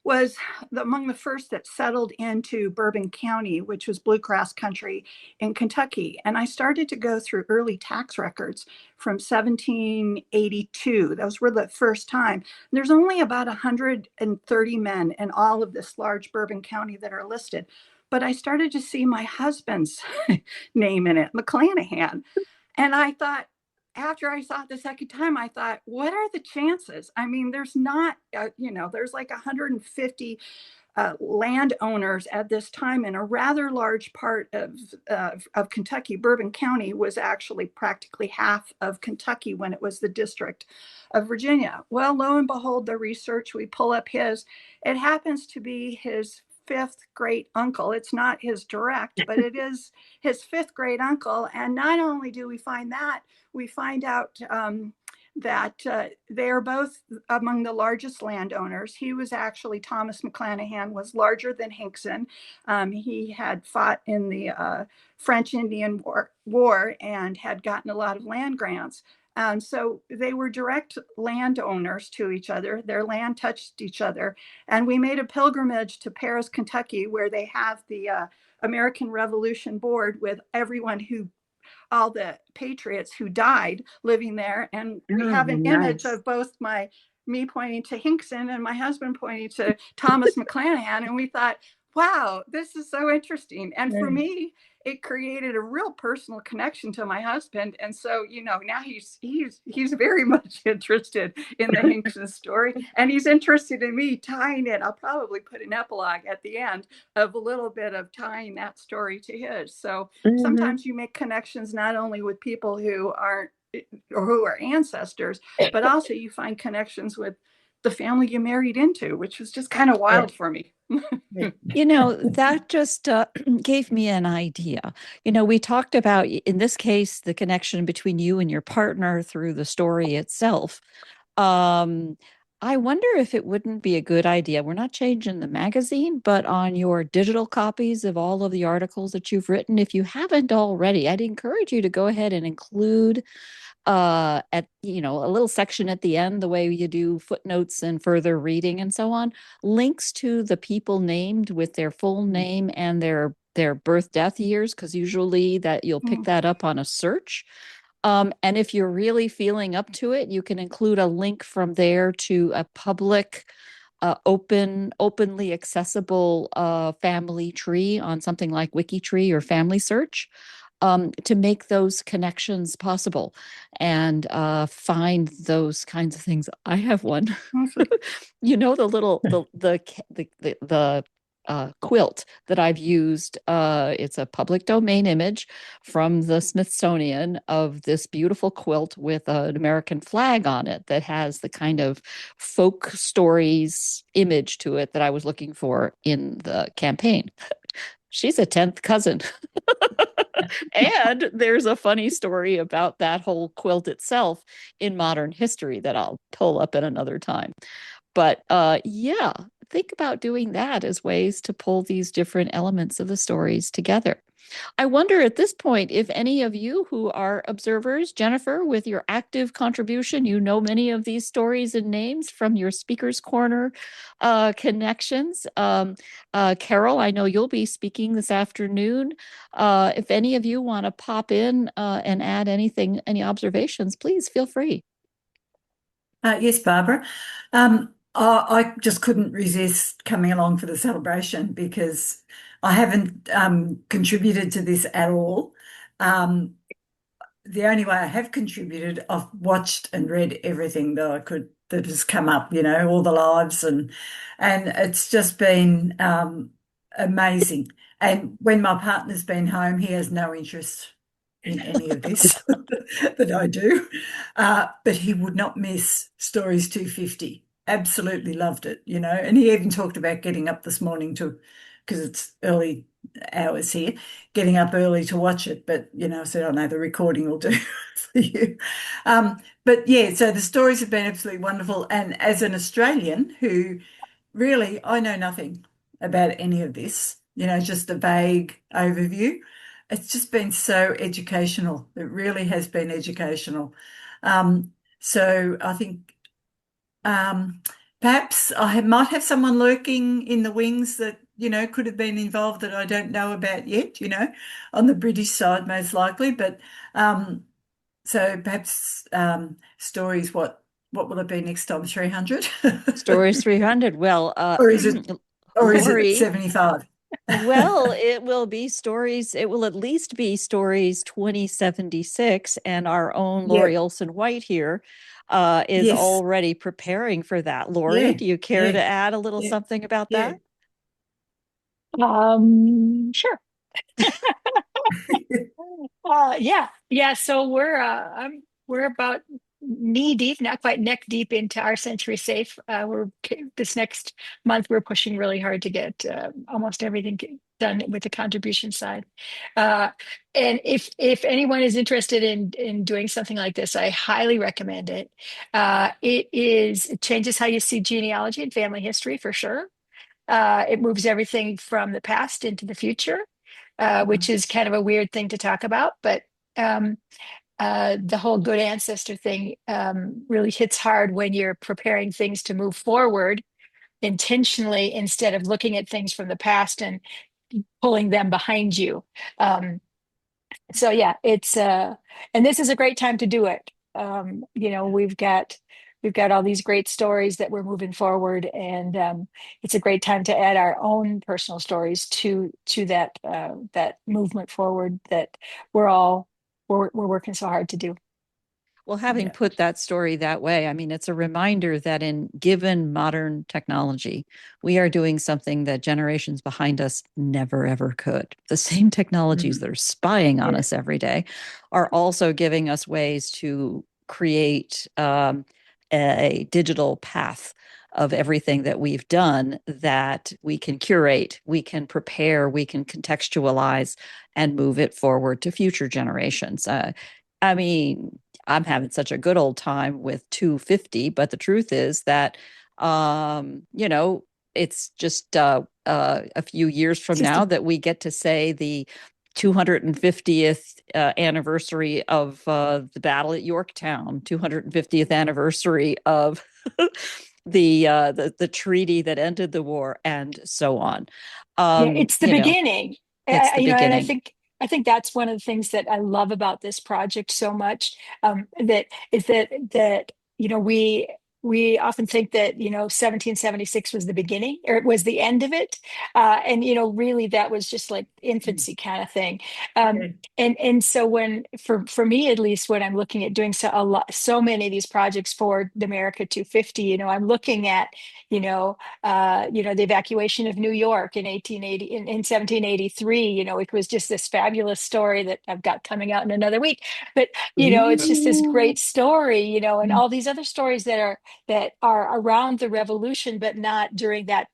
was among the first that settled into Bourbon County, which was bluegrass country in Kentucky. And I started to go through early tax records from 1782. Those were the first time. There's only about 130 men in all of this large Bourbon County that are listed. But I started to see my husband's name in it, McClanahan. And I thought, after I saw it the second time, I thought, what are the chances? I mean, there's not, you know, there's like 150 landowners at this time, and a rather large part of Kentucky. Bourbon County was actually practically half of Kentucky when it was the District of Virginia. Well, lo and behold, the research, we pull up his, it happens to be his fifth great uncle. It's not his direct, but it is his fifth great uncle. And not only do we find that, we find out that they are both among the largest landowners. He was actually, Thomas McClanahan was larger than Hinkson. He had fought in the French Indian War and had gotten a lot of land grants. So they were direct landowners to each other. Their land touched each other. And we made a pilgrimage to Paris, Kentucky, where they have the American Revolution Board with everyone who, all the patriots who died living there. And we have an image of both me pointing to Hinkson and my husband pointing to Thomas McClanahan. And we thought, wow, this is so interesting. And for me, it created a real personal connection to my husband. And so, now he's very much interested in the Hinkson story, and he's interested in me tying it. I'll probably put an epilogue at the end of a little bit of tying that story to his. So sometimes you make connections not only with people who aren't, or who are ancestors, but also you find connections with the family you married into, which was just kind of wild for me. That just gave me an idea. We talked about, in this case, the connection between you and your partner through the story itself. I wonder if it wouldn't be a good idea. We're not changing the magazine, but on your digital copies of all of the articles that you've written, if you haven't already, I'd encourage you to go ahead and include at a little section at the end, the way you do footnotes and further reading and so on, links to the people named with their full name and their birth death years, because usually that you'll pick that up on a search. And if you're really feeling up to it, you can include a link from there to a public openly accessible family tree on something like Wikitree or Family Search, to make those connections possible and find those kinds of things. I have one. The quilt that I've used. It's a public domain image from the Smithsonian of this beautiful quilt with an American flag on it that has the kind of folk stories image to it that I was looking for in the campaign. She's a 10th cousin. And there's a funny story about that whole quilt itself in modern history that I'll pull up at another time. But yeah, think about doing that as ways to pull these different elements of the stories together. I wonder at this point if any of you who are observers, Jennifer, with your active contribution, you know many of these stories and names from your Speaker's Corner connections. Carol, I know you'll be speaking this afternoon. If any of you want to pop in and add anything, any observations, please feel free. Yes, Barbara. I just couldn't resist coming along for the celebration because I haven't contributed to this at all. The only way I have contributed, I've watched and read everything that I could that has come up, all the lives, and it's just been amazing. And when my partner's been home, he has no interest in any of this that I do, but he would not miss Stories 250. Absolutely loved it, and he even talked about getting up this morning because it's early hours here, getting up early to watch it. But I said, "Oh no, the recording will do for you." But yeah, so the stories have been absolutely wonderful. And as an Australian who really, I know nothing about any of this, just a vague overview. It's just been so educational. It really has been educational. So I think perhaps might have someone lurking in the wings that, could have been involved that I don't know about yet, on the British side most likely. But so perhaps stories, what will it be next time? 300? Stories 300. Well, or is it Lori, 75? Well, it will be stories. It will at least be stories 2076, and our own Lori Olson White here is already preparing for that. Lori, do you care to add a little something about that? Sure. Yeah. So we're about knee deep, not quite neck deep into our century safe. We're this next month we're pushing really hard to get almost everything done with the contribution side. Uh, and if anyone is interested in doing something like this, I highly recommend it. It changes how you see genealogy and family history for sure. It moves everything from the past into the future, which is kind of a weird thing to talk about, but um, the whole good ancestor thing really hits hard when you're preparing things to move forward intentionally instead of looking at things from the past and pulling them behind you. Um, so yeah, it's and this is a great time to do it. We've got all these great stories that we're moving forward, and it's a great time to add our own personal stories to that movement forward that we're working so hard to do. Well, having Yeah. put that story that way, I mean, it's a reminder that in given modern technology, we are doing something that generations behind us never ever could. The same technologies Mm. that are spying on Yeah. us every day are also giving us ways to create a digital path of everything that we've done that we can curate, we can prepare, we can contextualize, and move it forward to future generations. I mean, I'm having such a good old time with 250, but the truth is that, you know, it's just a few years It's from just now that we get to say the 250th anniversary of the battle at Yorktown, 250th anniversary of the treaty that ended the war, and so on. Yeah, it's the You know, beginning. it's the And beginning. I think that's one of the things that I love about this project so much. That is that we often think that 1776 was the beginning or it was the end of it, and really that was just like infancy kind of thing. Um, Yeah. and so when for me at least when I'm looking at doing so many of these projects for the America 250, I'm looking at the evacuation of New York in 1880 in 1783. It was just this fabulous story that I've got coming out in another week. But it's just this Ooh. great story, and all these other stories that are around the revolution, but not during that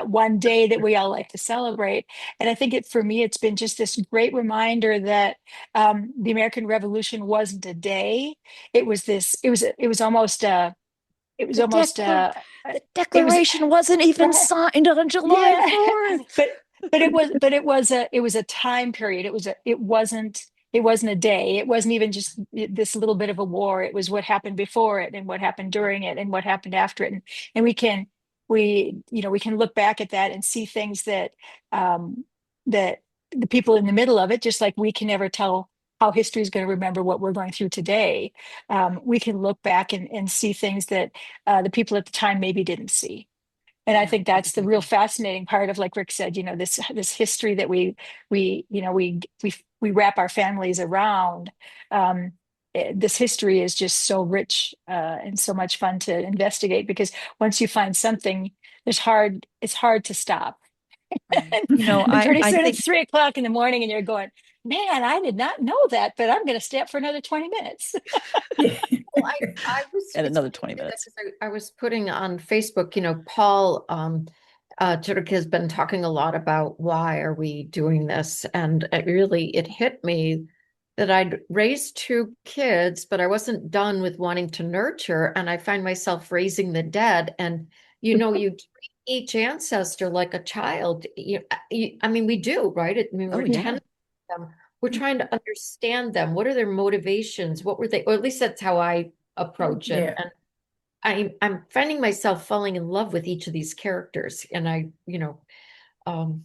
one day that we all like to celebrate. And I think for me, it's been just this great reminder that the American Revolution wasn't a day. It was The almost declar uh, the it was declaration wasn't even right. signed on July Yeah, 4th. but it was a time period. It wasn't a day. It wasn't even just this little bit of a war. It was what happened before it and what happened during it and what happened after it. And we can look back at that and see things um that the people in the middle of it, just like we can never tell how history is going to remember what we're going through today. We can look back and see things that the people at the time maybe didn't see. And I Yeah. think that's the real fascinating part of, like Rick said, this history that we wrap our families around. Um, this history is just so rich and so much fun to investigate because once you find something, it's hard to stop. Right. And pretty I soon think it's 3 o'clock in the morning and you're going, man, I did not know that, but I'm going to stay up for another 20 minutes. Yeah. Well, I was, and it's another funny you 20 say that minutes. because I was putting on Facebook, Paul Turek has been talking a lot about why are we doing this? And it hit me that I'd raised two kids, but I wasn't done with wanting to nurture. And I find myself raising the dead. And, you treat each ancestor like a child. I mean, we do, right? Oh, We're yeah. tending to them. We're trying to understand them. What are their motivations? What were they? Or at least that's how I approach it. Yeah. And I'm finding myself falling in love with each of these characters. And um,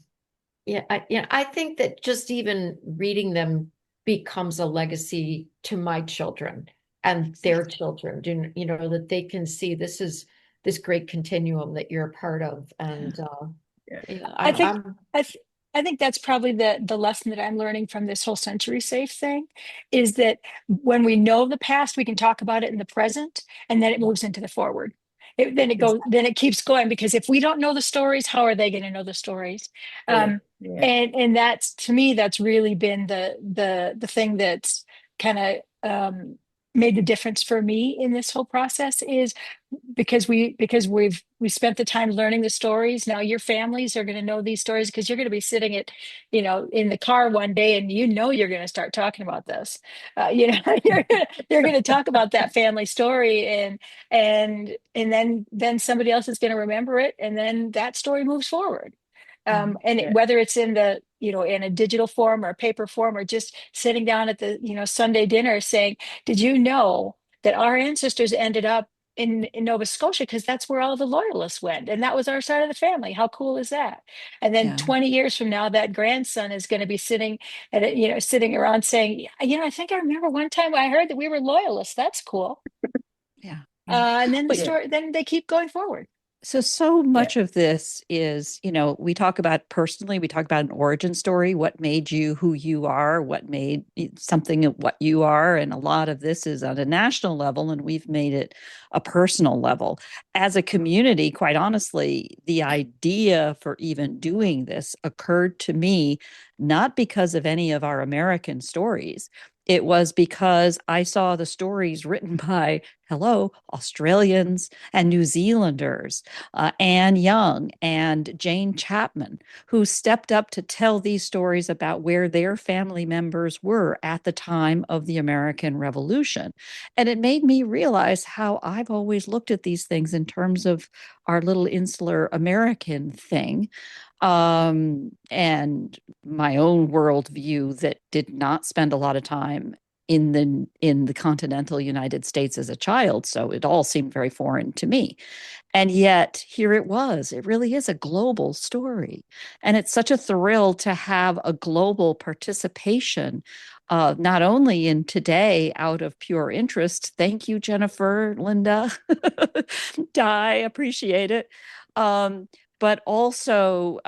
I think that just even reading them becomes a legacy to my children and their children. That they can see this is this great continuum that you're a part of. And Yeah. yeah, I I'm, think I'm I th I think that's probably the lesson that I'm learning from this whole century safe thing is that when we know the past, we can talk about it in the present, and then it moves into the forward. Then it keeps going because if we don't know the stories, how are they going to know the stories? Yeah. Um, Yeah. and that's to me, that's really been the thing that's kind of made the difference for me in this whole process is because we spent the time learning the stories. Now your families are going to know these stories because you're going to be sitting at, in the car one day, and you're going to start talking about this. You're going to talk about that family story, and then somebody else is going to remember it, and then that story moves forward. Whether it's in in a digital form or a paper form, or just sitting down at the, Sunday dinner saying, did you know that our ancestors ended up in Nova Scotia because that's where all the loyalists went, and that was our side of the family. How cool is that? And then Yeah. 20 years from now, that grandson is going to be sitting sitting around saying, I think I remember one time I heard that we were loyalists. That's cool. Yeah. And then the But story, then they keep going forward. so Yeah. much of this is, we talk about personally, we talk about an origin story, what made you who you are, what made something what you are. And a lot of this is on a national level, and we've made it a personal level. As a community, quite honestly, the idea for even doing this occurred to me not because of any of our American stories. It was because I saw the stories written by, hello, Australians and New Zealanders, Anne Young and Jane Chapman, who stepped up to tell these stories about where their family members were at the time of the American Revolution. And it made me realize how I've always looked at these things in terms of our little insular American thing, and my own worldview that did not spend a lot of time in the continental United States as a child, so it all seemed very foreign to me. And yet, here it was. It really is a global story. And it's such a thrill to have a global participation, not only in today out of pure interest. Thank you, Jennifer, Linda, Di, appreciate it. Um, but also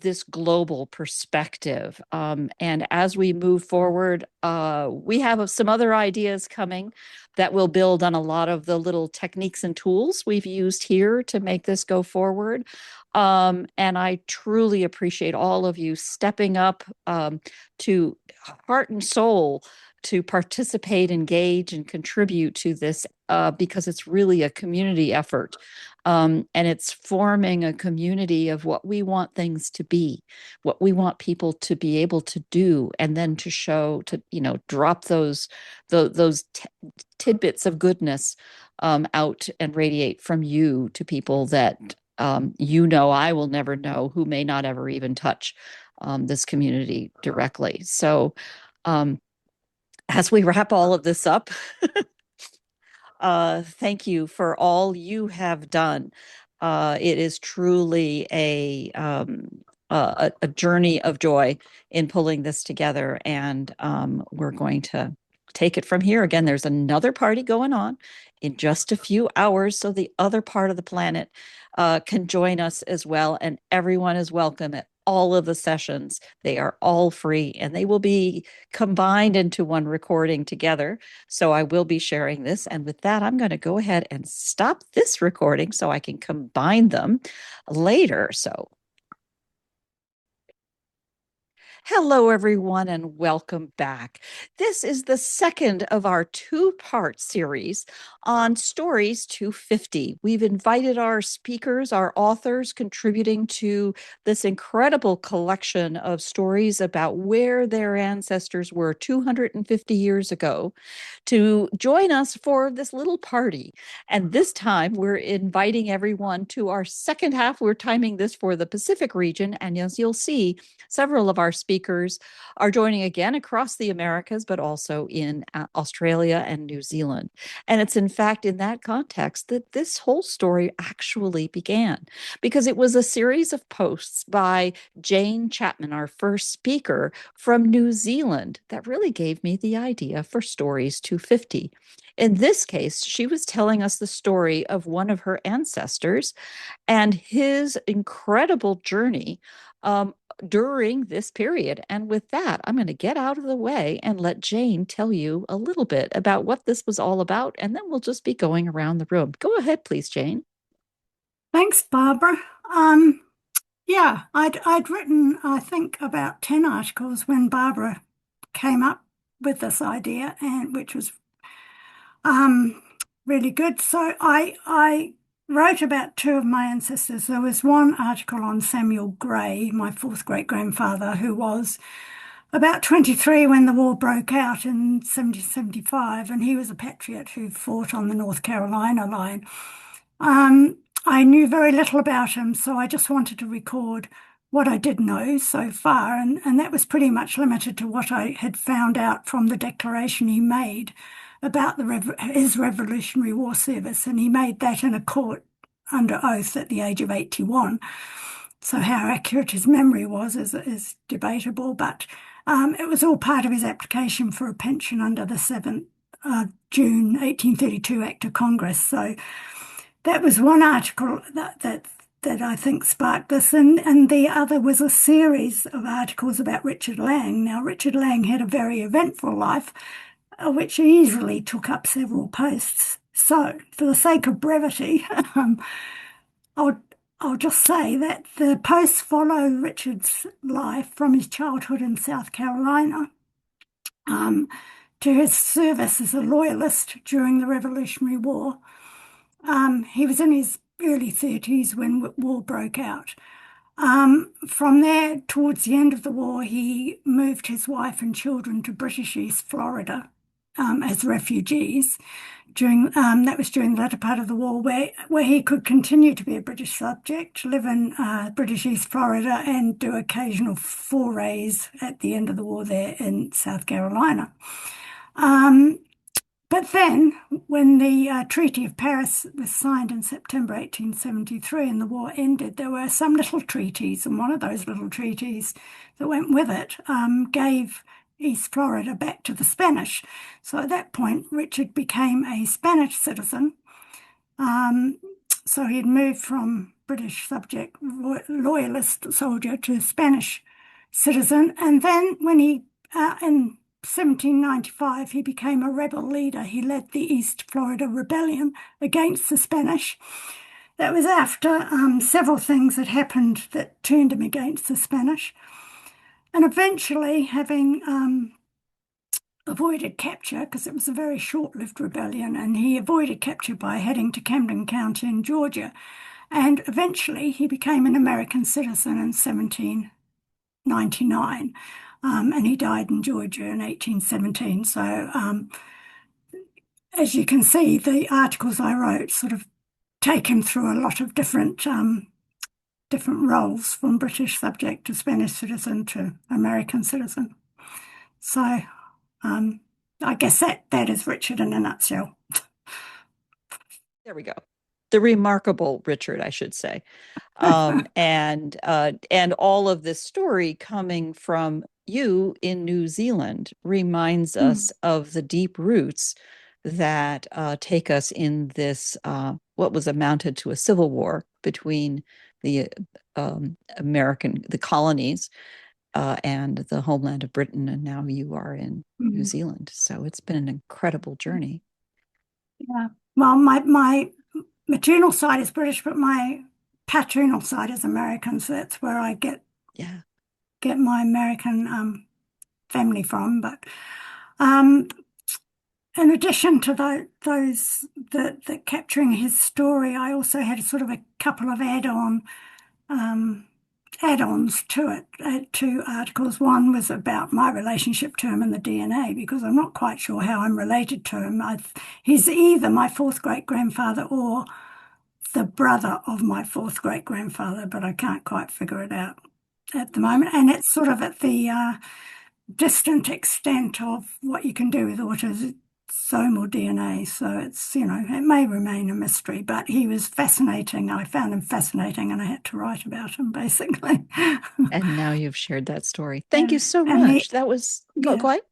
this global perspective. And as we move forward, we have some other ideas coming that will build on a lot of the little techniques and tools we've used here to make this go forward. And I truly appreciate all of you stepping up, to heart and soul to participate, engage, and contribute to this, because it's really a community effort. And it's forming a community of what we want things to be, what we want people to be able to do, and then to show, to drop those tidbits of goodness out and radiate from you to people that I will never know, who may not ever even touch this community directly. So as we wrap all of this up, thank you for all you have done. It is truly a journey of joy in pulling this together, and we're going to take it from here. Again, there's another party going on in just a few hours, so the other part of the planet can join us as well, and everyone is welcome at all of the sessions. They are all free, and they will be combined into one recording together. So I will be sharing this. And with that, I'm going to go ahead and stop this recording so I can combine them later. So hello, everyone, and welcome back. This is the second of our two-part series on Stories 250. We've invited our speakers, our authors, contributing to this incredible collection of stories about where their ancestors were 250 years ago, to join us for this little party. And this time, we're inviting everyone to our second half. We're timing this for the Pacific region, and as you'll see, several of our speakers are joining again across the Americas, but also in Australia and New Zealand. And it's in fact in that context that this whole story actually began, because it was a series of posts by Jane Chapman, our first speaker from New Zealand, that really gave me the idea for Stories 250. In this case, she was telling us the story of one of her ancestors and his incredible journey during this period. And with that, I'm going to get out of the way and let Jane tell you a little bit about what this was all about, and then we'll just be going around the room. Go ahead, please, Jane. Thanks, Barbara. Yeah, I'd written, I think, about 10 articles when Barbara came up with this idea, and which was Um, really good. So I wrote about two of my ancestors. There was one article on Samuel Gray, my fourth great grandfather, who was about 23 when the war broke out in 1775, and he was a patriot who fought on the North Carolina line. I knew very little about him, so I just wanted to record what I did know so far, and that was pretty much limited to what I had found out from the declaration he made about his Revolutionary War service, and he made that in a court under oath at the age of 81. So how accurate his memory was is debatable, but it was all part of his application for a pension under the 7th June 1832 Act of Congress. So that was one article that I think sparked this, and the other was a series of articles about Richard Lang. Now, Richard Lang had a very eventful life, which easily took up several posts. So, for the sake of brevity, I'll I'll just say that the posts follow Richard's life from his childhood in South Carolina to his service as a loyalist during the Revolutionary War. He was in his early 30s when war broke out. From there, towards the end of the war, he moved his wife and children to British East Florida as refugees. That was during the latter part of the war, where he could continue to be a British subject, live in British East Florida, and do occasional forays at the end of the war there in South Carolina. But then, when the Treaty of Paris was signed in September 1873 and the war ended, there were some little treaties, and one of those little treaties that went with it gave East Florida back to the Spanish. So at that point, Richard became a Spanish citizen. So he'd moved from British subject, loyalist soldier to Spanish citizen. And then when in 1795, he became a rebel leader. He led the East Florida Rebellion against the Spanish. That was after several things had happened that turned him against the Spanish. And eventually, having avoided capture, because it was a very short-lived rebellion, and he avoided capture by heading to Camden County in Georgia. And eventually, he became an American citizen in 1799. And he died in Georgia in 1817. So, as you can see, the articles I wrote sort of take him through a lot of different roles, from British subject to Spanish citizen to American citizen. So, I guess that is Richard in a nutshell. There we go. The remarkable Richard, I should say. And all of this story coming from you in New Zealand reminds us of the deep roots that take us in this, what was amounted to a civil war between the the colonies and the homeland of Britain, and now you are in New Zealand. So it's been an incredible journey. Yeah. Well, my maternal side is British, but my paternal side is American, so that's where I get my American family from. But in addition to those that capturing his story, I also had sort of a couple of add-ons to it, two articles. One was about my relationship to him in the DNA, because I'm not quite sure how I'm related to him. He's either my fourth great-grandfather or the brother of my fourth great-grandfather, but I can't quite figure it out at the moment. And it's sort of at the distant extent of what you can do with autosomal DNA. So it's, it may remain a mystery, but he was fascinating. I found him fascinating, and I had to write about him, basically. And now you've shared that story. Thank you so much. That was, go ahead.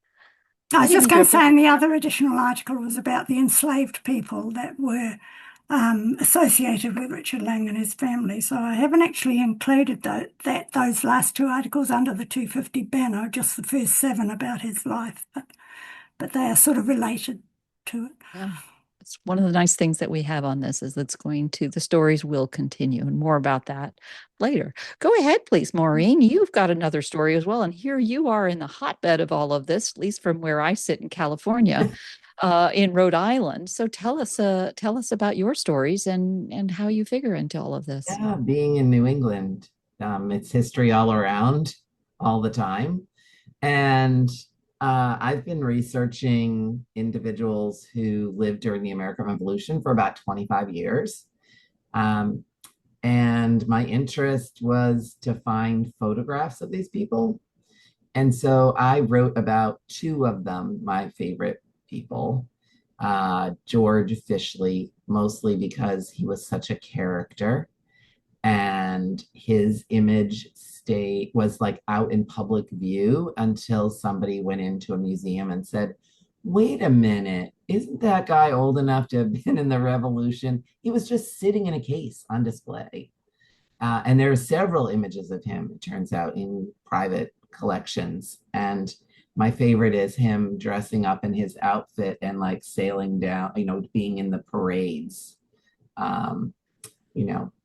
I was just going to say, and the other additional article was about the enslaved people that were associated with Richard Lang and his family. So I haven't actually included those last two articles under the 250 banner, just the first 7 about his life, but they are sort of related to it. Yeah. It's one of the nice things that we have on this is that's the stories will continue, and more about that later. Go ahead, please, Maureen. You've got another story as well. And here you are in the hotbed of all of this, at least from where I sit in California, in Rhode Island. So tell us about your stories and how you figure into all of this. Yeah, being in New England, it's history all around, all the time. And I've been researching individuals who lived during the American Revolution for about 25 years. Um, and my interest was to find photographs of these people. And so I wrote about two of them, my favorite people. George Fishley, mostly because he was such a character and his image was like out in public view until somebody went into a museum and said, wait a minute, isn't that guy old enough to have been in the revolution? He was just sitting in a case on display. And there are several images of him, it turns out, in private collections. And my favorite is him dressing up in his outfit and like sailing down, being in the parades.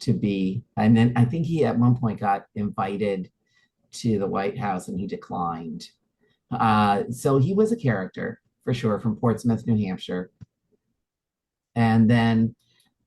To be, and then I think he at one point got invited to the White House and he declined. So he was a character for sure from Portsmouth, New Hampshire. And then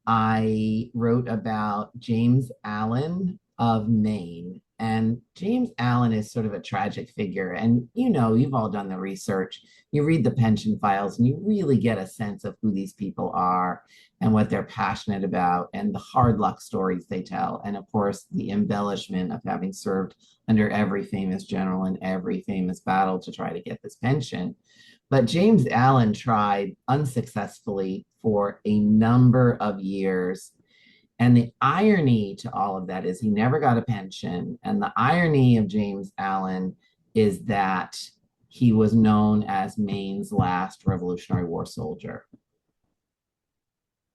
I wrote about James Allen of Maine. And James Allen is sort of a tragic figure. And you've all done the research. You read the pension files and you really get a sense of who these people are and what they're passionate about and the hard luck stories they tell. And of course, the embellishment of having served under every famous general in every famous battle to try to get this pension. But James Allen tried unsuccessfully for a number of years. And the irony to all of that is he never got a pension. And the irony of James Allen is that he was known as Maine's last Revolutionary War soldier.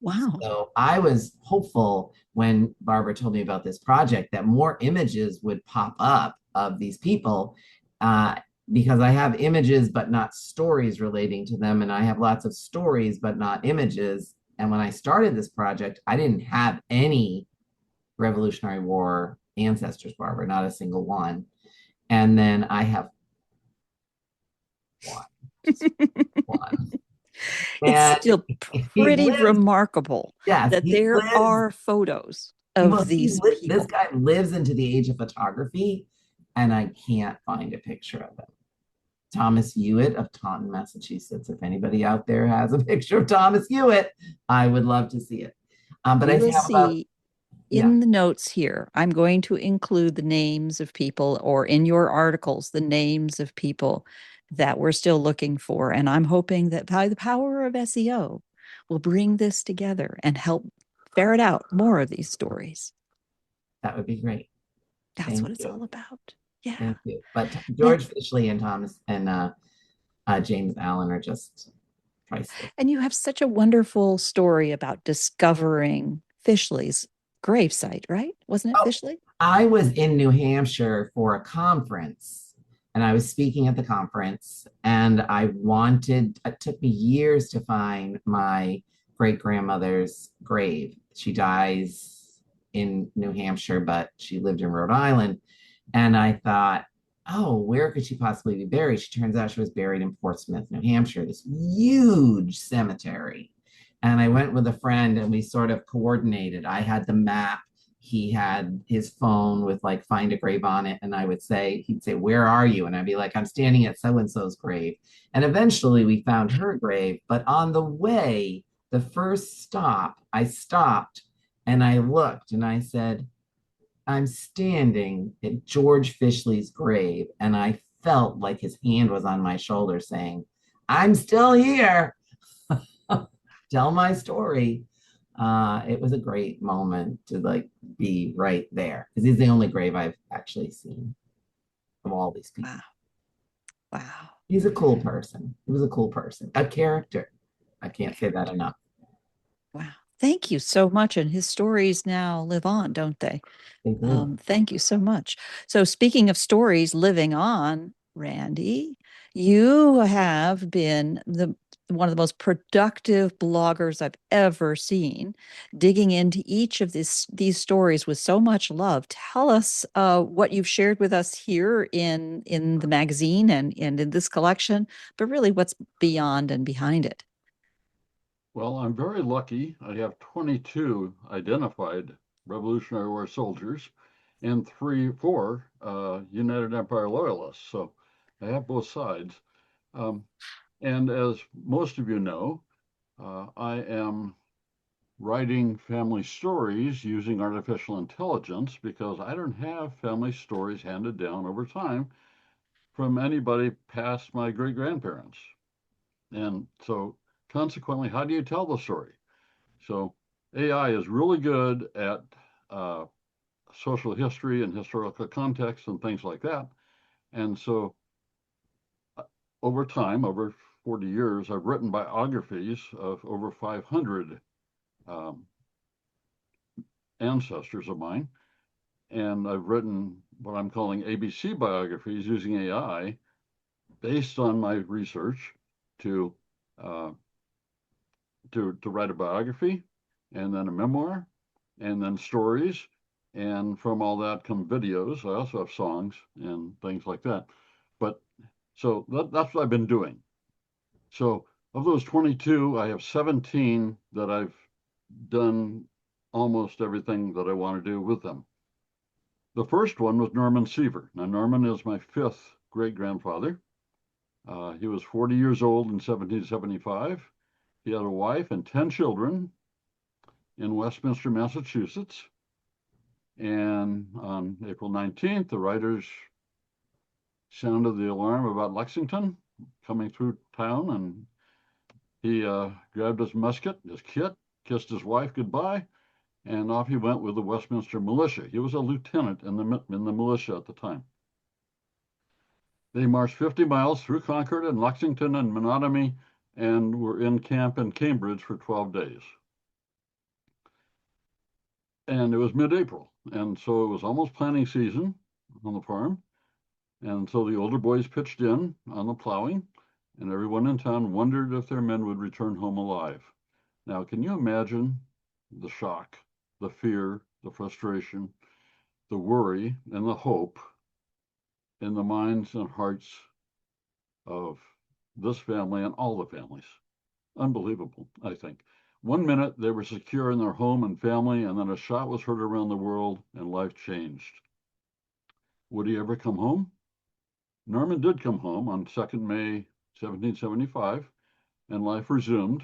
Wow. So I was hopeful when Barbara told me about this project that more images would pop up of these people because I have images but not stories relating to them. And I have lots of stories but not images. And when I started this project, I didn't have any Revolutionary War ancestors, Barbara, not a single one. And then I have one. It's still pretty remarkable that there are photos of these people. This guy lives into the age of photography, and I can't find a picture of him. Thomas Hewitt of Taunton, Massachusetts. If anybody out there has a picture of Thomas Hewitt, I would love to see it. But I have about, in the notes here, I'm going to include the names of people, or in your articles, the names of people that we're still looking for. And I'm hoping that by the power of SEO, we'll bring this together and help ferret out more of these stories. That would be great. That's what it's all about. Yeah. Thank you. But George Fishley and Thomas and James Allen are just priceless. And you have such a wonderful story about discovering Fishley's gravesite, right? Wasn't it Fishley? I was in New Hampshire for a conference and I was speaking at the conference and it took me years to find my great grandmother's grave. She dies in New Hampshire, but she lived in Rhode Island. And I thought, oh, where could she possibly be buried? She turns out she was buried in Portsmouth, New Hampshire, this huge cemetery. And I went with a friend and we sort of coordinated. I had the map. He had his phone with like find a grave on it. And he'd say, where are you? And I'd be like, I'm standing at so-and-so's grave. And eventually we found her grave. But on the way, the first stop, I stopped and I looked and I said, I'm standing at George Fishley's grave, and I felt like his hand was on my shoulder saying, I'm still here. Tell my story. It was a great moment to like be right there because he's the only grave I've actually seen of all these people. Wow. He's a cool person. He was a cool person, a character. I can't say that enough. Wow. Thank you so much. And his stories now live on, don't they? They do. Thank you so much. So speaking of stories living on, Randy, you have been one of the most productive bloggers I've ever seen, digging into each of these stories with so much love. Tell us what you've shared with us here in the magazine and in this collection, but really what's beyond and behind it. Well, I'm very lucky. I have 22 identified Revolutionary War soldiers and four United Empire loyalists. So I have both sides. Um, and as most of you know, I am writing family stories using artificial intelligence because I don't have family stories handed down over time from anybody past my great grandparents. And so, consequently, how do you tell the story? So, AI is really good at uh, social history and historical context and things like that. And so, over time, over 40 years, I've written biographies of over 500 um, ancestors of mine. And I've written what I'm calling ABC biographies using AI based on my research to uh, to write a biography and then a memoir and then stories. And from all that come videos. I also have songs and things like that. But so that's what I've been doing. So of those 22, I have 17 that I've done almost everything that I want to do with them. The first one was Norman Seaver. Now, Norman is my fifth great grandfather. He was 40 years old in 1775. He had a wife and 10 children in Westminster, Massachusetts. And on April 19th, the writers sounded the alarm about Lexington coming through town, and he grabbed his musket, his kit, kissed his wife goodbye, and off he went with the Westminster militia. He was a lieutenant in the militia at the time. They marched 50 miles through Concord and Lexington and Menotomy and were in camp in Cambridge for 12 days. And it was mid-April, and so it was almost planting season on the farm. And so the older boys pitched in on the plowing, and everyone in town wondered if their men would return home alive. Now, can you imagine the shock, the fear, the frustration, the worry, and the hope in the minds and hearts of this family and all the families? Unbelievable, I think. One minute they were secure in their home and family, and then a shot was heard around the world and life changed. Would he ever come home? Norman did come home on 2nd May 1775, and life resumed.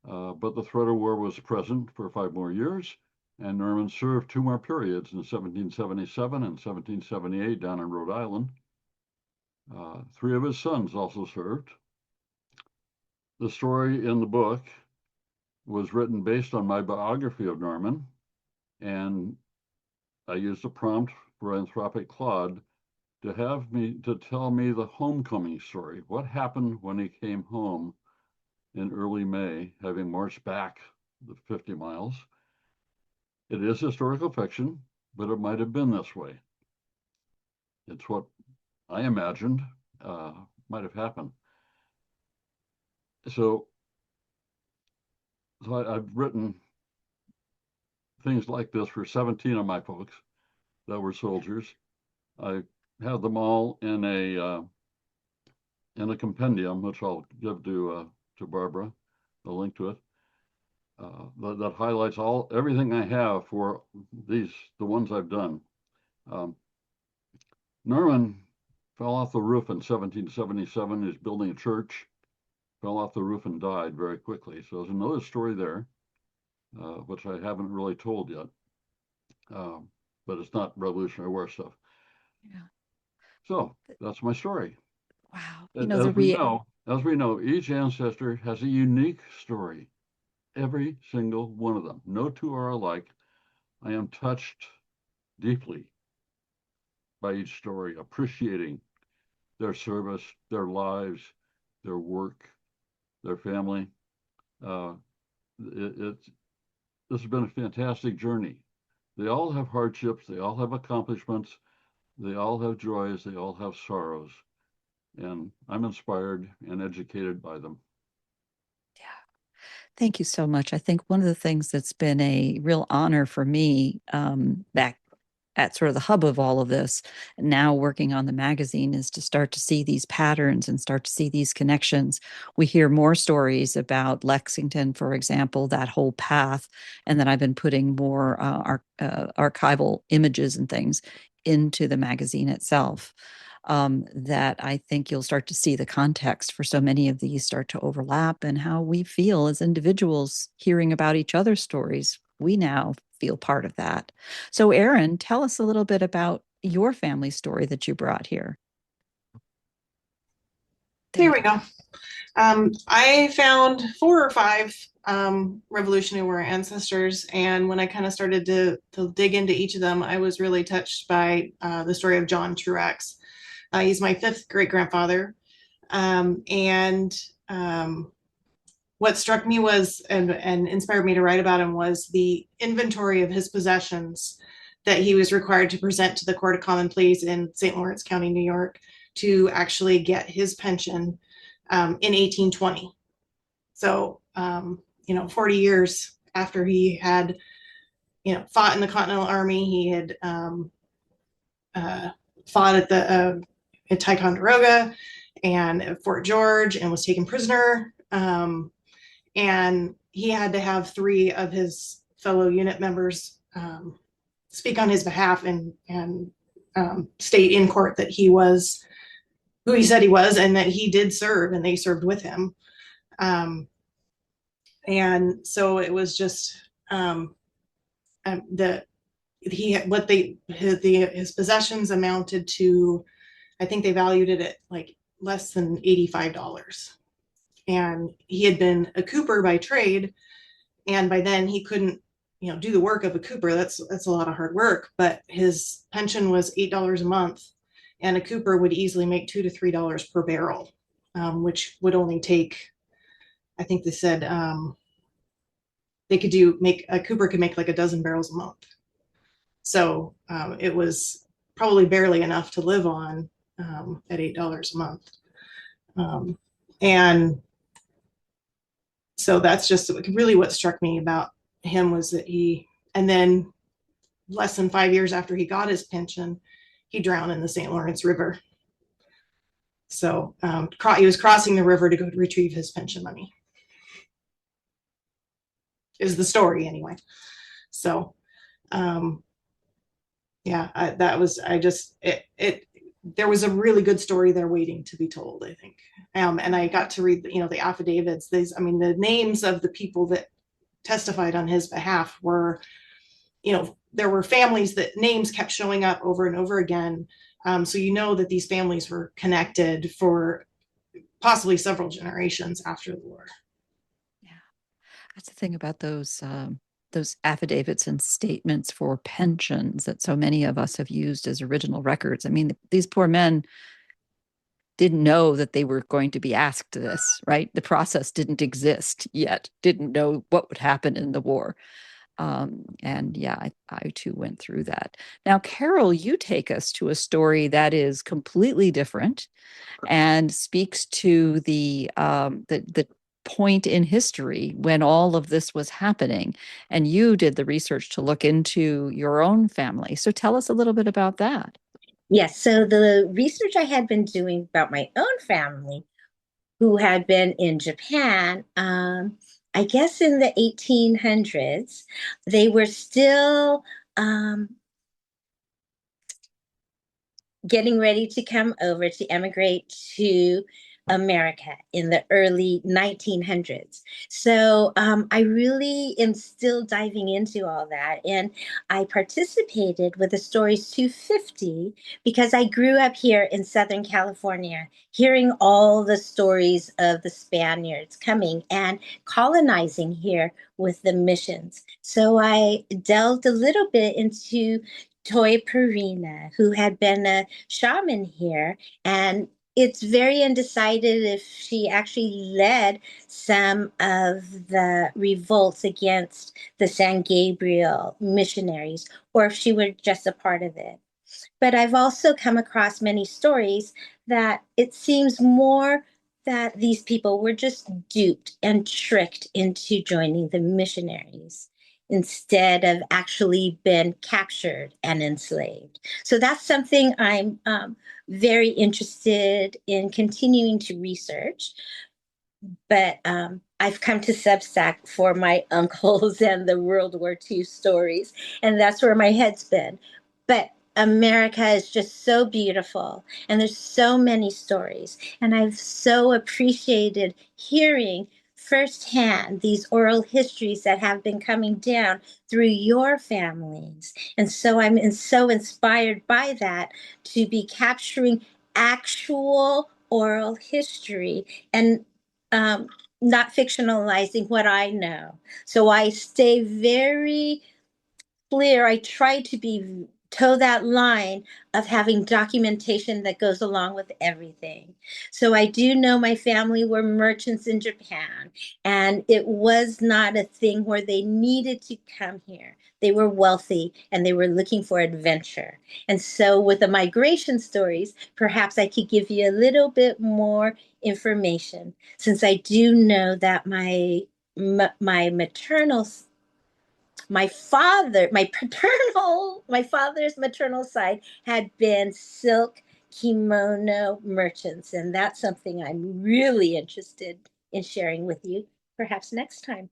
But the threat of war was present for 5 more years, and Norman served 2 more periods in 1777 and 1778 down in Rhode Island. 3 of his sons also served. The story in the book was written based on my biography of Norman, and I used a prompt for Anthropic Claude to tell me the homecoming story. What happened when he came home in early May, having marched back the 50 miles? It is historical fiction, but it might have been this way. It's what I imagined might have happened. So I've written things like this for 17 of my folks that were soldiers. I have them all in a compendium, which I'll give to Barbara, a link to it, that highlights everything I have for the ones I've done. Norman fell off the roof in 1777. He's building a church, fell off the roof and died very quickly. So there's another story there, which I haven't really told yet, but it's not Revolutionary War stuff. Yeah. So that's my story. Wow. As we know, each ancestor has a unique story. Every single one of them. No two are alike. I am touched deeply by each story, appreciating their service, their lives, their work, their family. Uh, this has been a fantastic journey. They all have hardships. They all have accomplishments. They all have joys. They all have sorrows. And I'm inspired and educated by them. Thank you so much. I think one of the things that's been a real honor for me back at sort of the hub of all of this, now working on the magazine, is to start to see these patterns and start to see these connections. We hear more stories about Lexington, for example, that whole path, and then I've been putting more archival images and things into the magazine itself. That I think you'll start to see the context for so many of these start to overlap, and how we feel as individuals hearing about each other's stories. We now feel part of that. So, Erin, tell us a little bit about your family story that you brought here. Here we go. I found 4 or 5 Revolutionary War ancestors, and when I kind of started to dig into each of them, I was really touched by the story of John Truax. He's my 5th great grandfather, and what struck me was and inspired me to write about him was the inventory of his possessions that he was required to present to the Court of Common Pleas in St. Lawrence County, New York, to actually get his pension in 1820. So, 40 years after he had, fought in the Continental Army, he had fought at Ticonderoga and at Fort George and was taken prisoner. And he had to have 3 of his fellow unit members speak on his behalf and state in court that he was who he said he was, and that he did serve, and they served with him. And so it was just his possessions amounted to, I think they valued it at like less than $85. And he had been a cooper by trade, and by then he couldn't do the work of a cooper. That's a lot of hard work, but his pension was $8 a month, and a cooper would easily make $2 to $3 per barrel, which would only take, I think they said a cooper could make like a dozen barrels a month. So it was probably barely enough to live on at $8 a month. And so that's just really what struck me about him, was that and then less than 5 years after he got his pension, he drowned in the St. Lawrence River. So he was crossing the river to go retrieve his pension money, is the story anyway. So there was a really good story there waiting to be told, I think. And I got to read the affidavits. The names of the people that testified on his behalf were, there were families that names kept showing up over and over again. So that these families were connected for possibly several generations after the war. Yeah, that's the thing about those affidavits and statements for pensions that so many of us have used as original records. I mean, these poor men didn't know that they were going to be asked this, right? The process didn't exist yet, didn't know what would happen in the war. And yeah, I too went through that. Now, Carol, you take us to a story that is completely different and speaks to the point in history when all of this was happening. And you did the research to look into your own family. So tell us a little bit about that. Yes, so the research I had been doing about my own family, who had been in Japan, I guess in the 1800s, they were still getting ready to come over to emigrate to America in the early 1900s. So I really am still diving into all that. And I participated with the Stories 250 because I grew up here in Southern California, hearing all the stories of the Spaniards coming and colonizing here with the missions. So I delved a little bit into Toy Perina, who had been a shaman here, and it's very undecided if she actually led some of the revolts against the San Gabriel missionaries, or if she were just a part of it. But I've also come across many stories that it seems more that these people were just duped and tricked into joining the missionaries instead of actually been captured and enslaved. So that's something I'm very interested in continuing to research. But I've come to Substack for my uncles and the World War II stories, and that's where my head's been. But America is just so beautiful, and there's so many stories, and I've so appreciated hearing firsthand these oral histories that have been coming down through your families. And so so inspired by that to be capturing actual oral history and um, not fictionalizing what I know. So I stay very clear. I try to be toe that line of having documentation that goes along with everything. So I do know my family were merchants in Japan, and it was not a thing where they needed to come here. They were wealthy and they were looking for adventure. And so with the migration stories, perhaps I could give you a little bit more information, since I do know that my maternal my father's maternal side had been silk kimono merchants, and that's something I'm really interested in sharing with you, perhaps next time.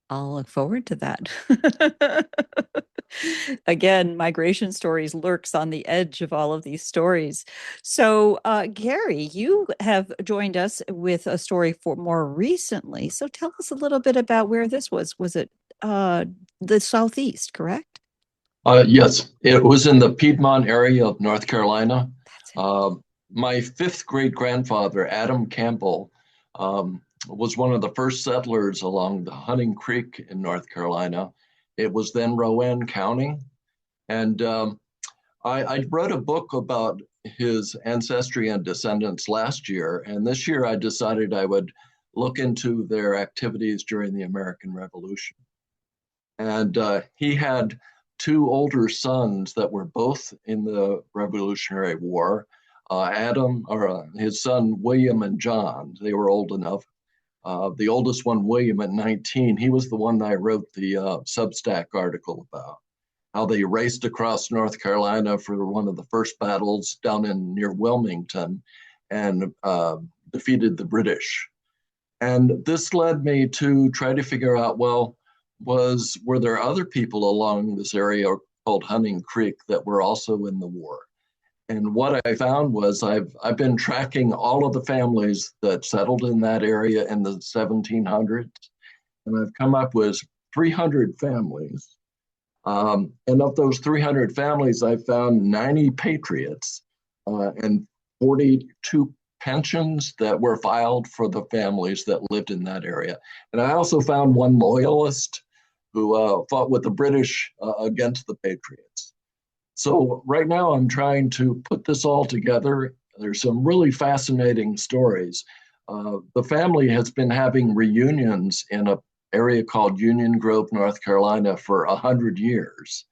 I'll look forward to that. Again, migration stories lurks on the edge of all of these stories. So, Gary, you have joined us with a story for more recently. So, tell us a little bit about where this was. Was it the Southeast, correct? Yes, it was in the Piedmont area of North Carolina. My fifth great grandfather, Adam Campbell, was one of the first settlers along the Hunting Creek in North Carolina. It was then Rowan County. And I wrote a book about his ancestry and descendants last year. And this year I decided I would look into their activities during the American Revolution. And he had two older sons that were both in the Revolutionary War. His son, William and John, they were old enough. The oldest one, William, at 19, he was the one that I wrote the Substack article about, how they raced across North Carolina for one of the first battles down in near Wilmington and defeated the British. And this led me to try to figure out, well, were there other people along this area called Hunting Creek that were also in the war? And what I found was I've been tracking all of the families that settled in that area in the 1700s, and I've come up with 300 families. And of those 300 families, I found 90 patriots and 42 pensions that were filed for the families that lived in that area. And I also found one loyalist who fought with the British against the Patriots. So right now I'm trying to put this all together. There's some really fascinating stories. The family has been having reunions in an area called Union Grove, North Carolina for 100 years.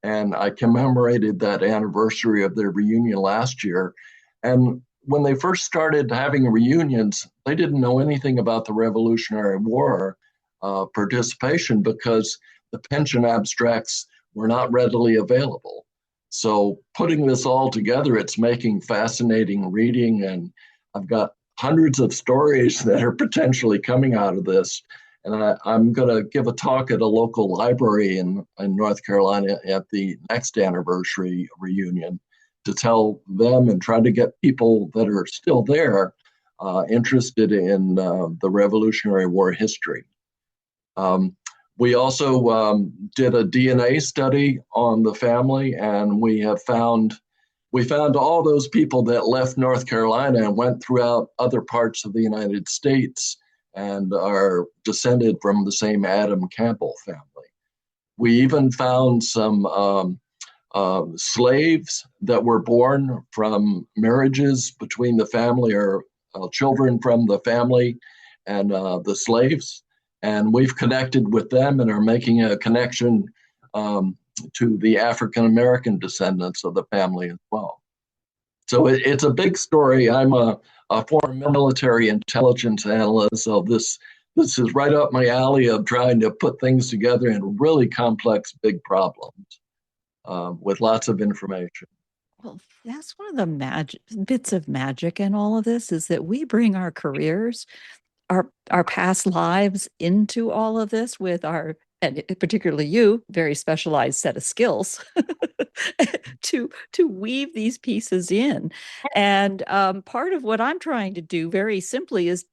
And I commemorated that anniversary of their reunion last year. And when they first started having reunions, they didn't know anything about the Revolutionary War participation because the pension abstracts were not readily available. So putting this all together, it's making fascinating reading, and I've got hundreds of stories that are potentially coming out of this. And I'm going to give a talk at a local library in North Carolina at the next anniversary reunion to tell them and try to get people that are still there interested in the Revolutionary War history. We also did a DNA study on the family, and we found all those people that left North Carolina and went throughout other parts of the United States and are descended from the same Adam Campbell family. We even found some slaves that were born from marriages between the family or children from the family and the slaves. And we've connected with them and are making a connection to the African American descendants of the family as well. So it's a big story. I'm a former military intelligence analyst, so this is right up my alley of trying to put things together in really complex, big problems with lots of information. Well, that's one of the bits of magic in all of this is that we bring our careers, our past lives into all of this with our, and particularly you, very specialized set of skills to weave these pieces in. And part of what I'm trying to do very simply is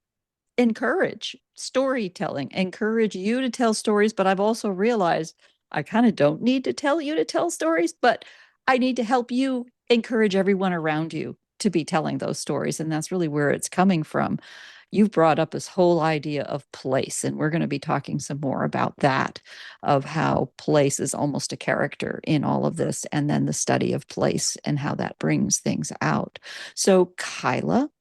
encourage storytelling, encourage you to tell stories. But I've also realized I kind of don't need to tell you to tell stories, but I need to help you encourage everyone around you to be telling those stories. And that's really where it's coming from. You've brought up this whole idea of place, and we're going to be talking some more about that, of how place is almost a character in all of this, and then the study of place and how that brings things out. So, Kyla,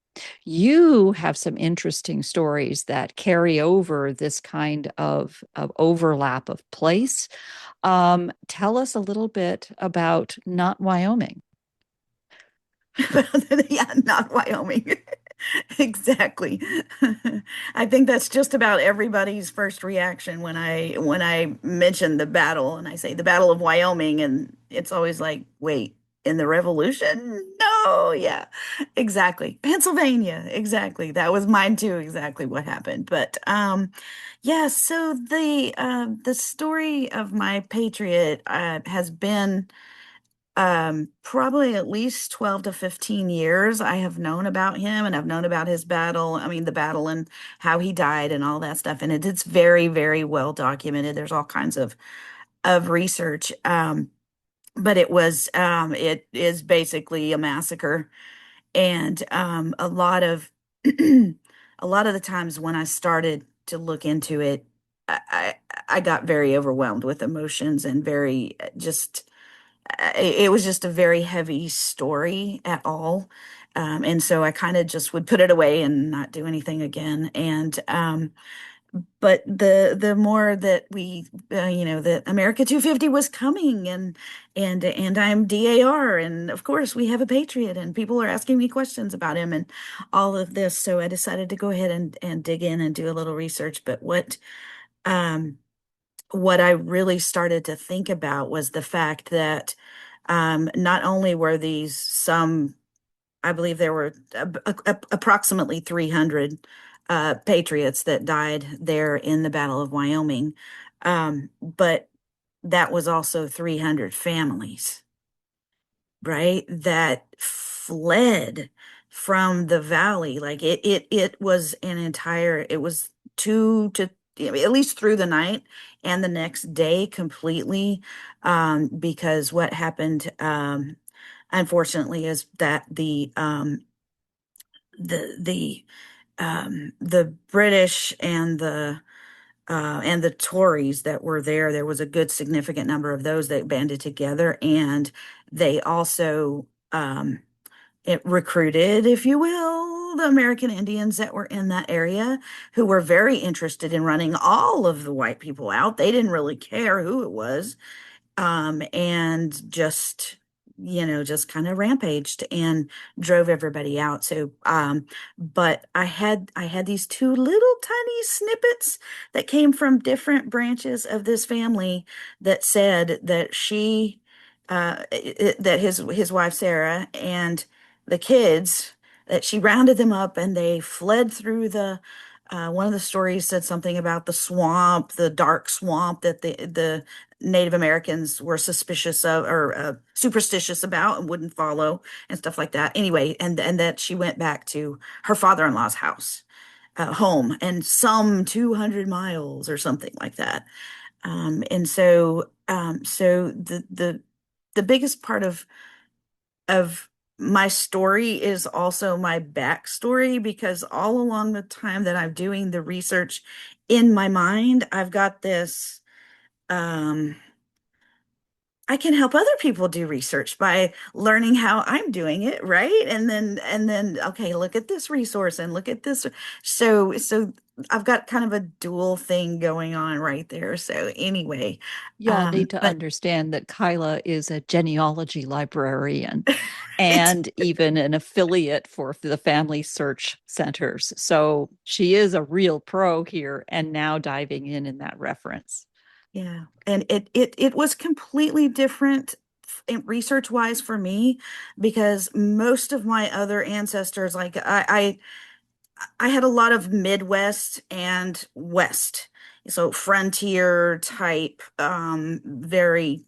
you have some interesting stories that carry over this kind of overlap of place. Tell us a little bit about Not Wyoming. Yeah, not Wyoming. Exactly. I think that's just about everybody's first reaction when I mention the battle and I say the Battle of Wyoming, and it's always like, wait, in the Revolution? No, yeah, exactly. Pennsylvania, exactly. That was mine too, exactly what happened. But yeah, so the story of my patriot has been probably at least 12 to 15 years I have known about him, and I've known about his battle. I mean, the battle and how he died and all that stuff. And it's very, very well documented. There's all kinds of research. But it is basically a massacre. And a lot of the times when I started to look into it, I got very overwhelmed with emotions and very just it was just a very heavy story at all. And so I kind of just would put it away and not do anything again. And but the more that that America 250 was coming, and I'm DAR, and of course we have a Patriot, and people are asking me questions about him and all of this. So I decided to go ahead and dig in and do a little research. But um, what I really started to think about was the fact that not only were these some, I believe there were approximately 300 patriots that died there in the Battle of Wyoming, but that was also 300 families, right? That fled from the valley. Like it was an entire, it was two to at least through the night and the next day completely. Because what happened, unfortunately, is that the British and the Tories that were there, there was a good significant number of those that banded together, and they also it recruited, if you will, the American Indians that were in that area, who were very interested in running all of the white people out. They didn't really care who it was, and just kind of rampaged and drove everybody out. So, but I had these two little tiny snippets that came from different branches of this family that said that that his wife Sarah and the kids, that she rounded them up and they fled through the. One of the stories said something about the swamp, the dark swamp that the Native Americans were suspicious of, or superstitious about, and wouldn't follow and stuff like that. Anyway, and that she went back to her father-in-law's house, home, and some 200 miles or something like that. So the biggest part of my story is also my backstory, because all along the time that I'm doing the research in my mind, I've got this. Um, I can help other people do research by learning how I'm doing it, right? And then okay, look at this resource and look at this. So I've got kind of a dual thing going on right there. So anyway, Y'all need to but understand that Kyla is a genealogy librarian right, and even an affiliate for the Family Search Centers. So she is a real pro here and now diving in that reference. yeah. And it was completely different research wise for me because most of my other ancestors, like I had a lot of Midwest and West, so frontier type, very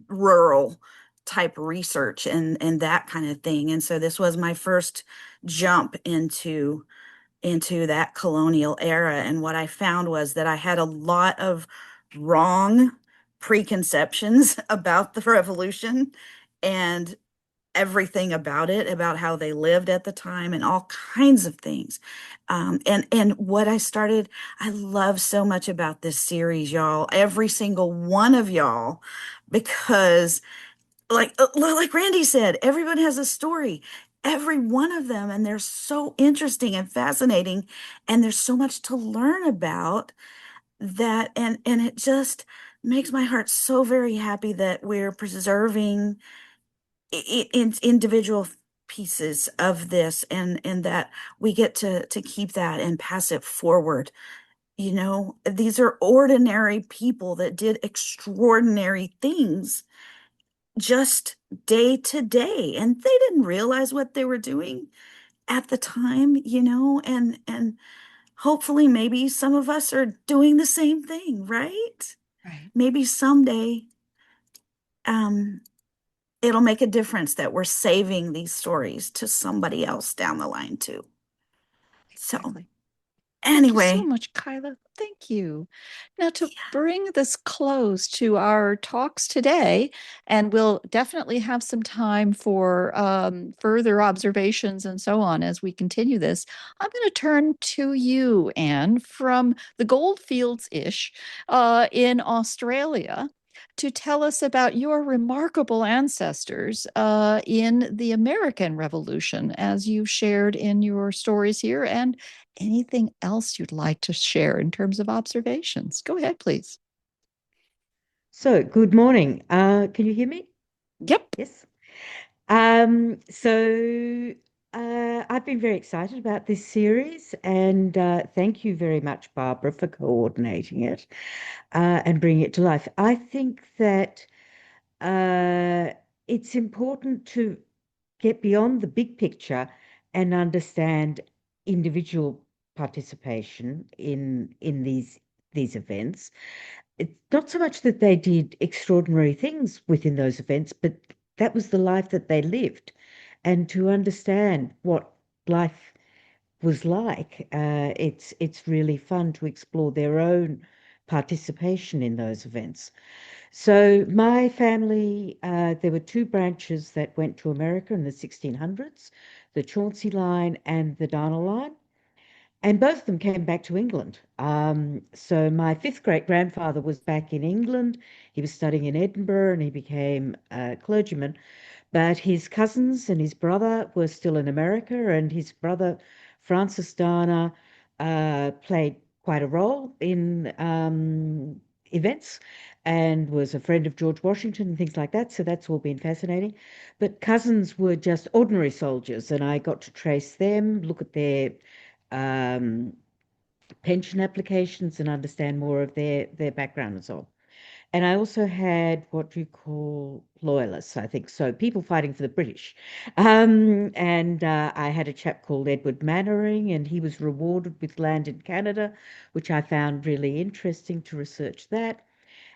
rural type research and that kind of thing. And so this was my first jump into that colonial era. And what I found was that I had a lot of wrong preconceptions about the revolution and everything about it, about how they lived at the time and all kinds of things. And what I love so much about this series, y'all, every single one of y'all, because like Randy said, everyone has a story, every one of them, and they're so interesting and fascinating, and there's so much to learn about that, and it just makes my heart so very happy that we're preserving in individual pieces of this and that we get to keep that and pass it forward. You know, these are ordinary people that did extraordinary things just day to day, and they didn't realize what they were doing at the time, and hopefully maybe some of us are doing the same thing, right? Right. Maybe someday um it'll make a difference that we're saving these stories to somebody else down the line too. So Exactly. Thank you so anyway, much, Kyla. Thank you. Now, to yeah. bring this close to our talks today, and we'll definitely have some time for further observations and so on as we continue this, I'm going to turn to you, Anne, from the Goldfields-ish in Australia to tell us about your remarkable ancestors in the American Revolution, as you shared in your stories here, and anything else you'd like to share in terms of observations. Go ahead, please. So, good morning. Can you hear me? Yep. Yes. So I've been very excited about this series, and thank you very much, Barbara, for coordinating it and bringing it to life. I think that it's important to get beyond the big picture and understand individual participation in these events. It's not so much that they did extraordinary things within those events, but that was the life that they lived. And to understand what life was like, it's really fun to explore their own participation in those events. So my family, there were two branches that went to America in the 1600s, the Chauncey line and the Dana line. And both of them came back to England. So my fifth great grandfather was back in England. He was studying in Edinburgh and he became a clergyman. But his cousins and his brother were still in America, and his brother, Francis Dana, played quite a role in events and was a friend of George Washington and things like that. So that's all been fascinating. But cousins were just ordinary soldiers, and I got to trace them, look at their um, pension applications, and understand more of their background and so on. And I also had what you call loyalists, I think. So people fighting for the British. And I had a chap called Edward Mannering, and he was rewarded with land in Canada, which I found really interesting to research that.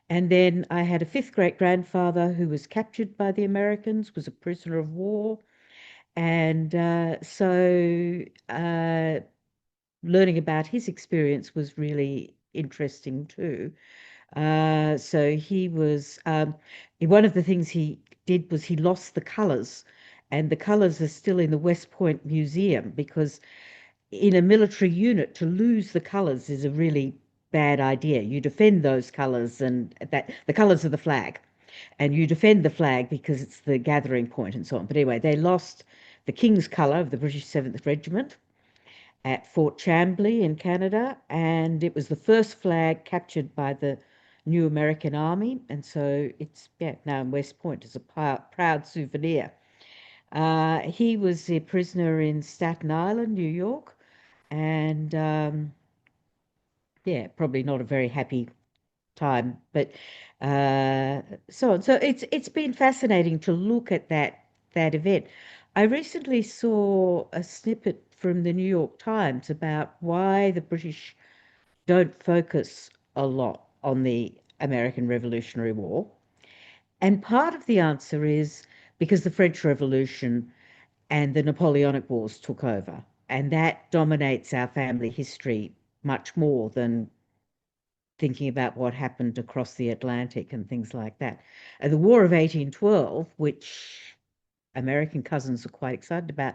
And then I had a fifth great grandfather who was captured by the Americans, was a prisoner of war. And learning about his experience was really interesting too. So he was, one of the things he did was he lost the colors, and the colors are still in the West Point Museum because in a military unit, to lose the colors is a really bad idea. You defend those colors, and that the colors of the flag. and you defend the flag because it's the gathering point and so on. But anyway, they lost the King's Colour of the British 7th Regiment at Fort Chambly in Canada, and it was the first flag captured by the new American Army, and so it's now in West Point as a proud souvenir. He was a prisoner in Staten Island, New York, and probably not a very happy time, but so on. So it's been fascinating to look at that event. I recently saw a snippet from the New York Times about why the British don't focus a lot on the American Revolutionary War. And part of the answer is because the French Revolution and the Napoleonic Wars took over, and that dominates our family history much more than thinking about what happened across the Atlantic and things like that. And the War of 1812, which American cousins are quite excited about,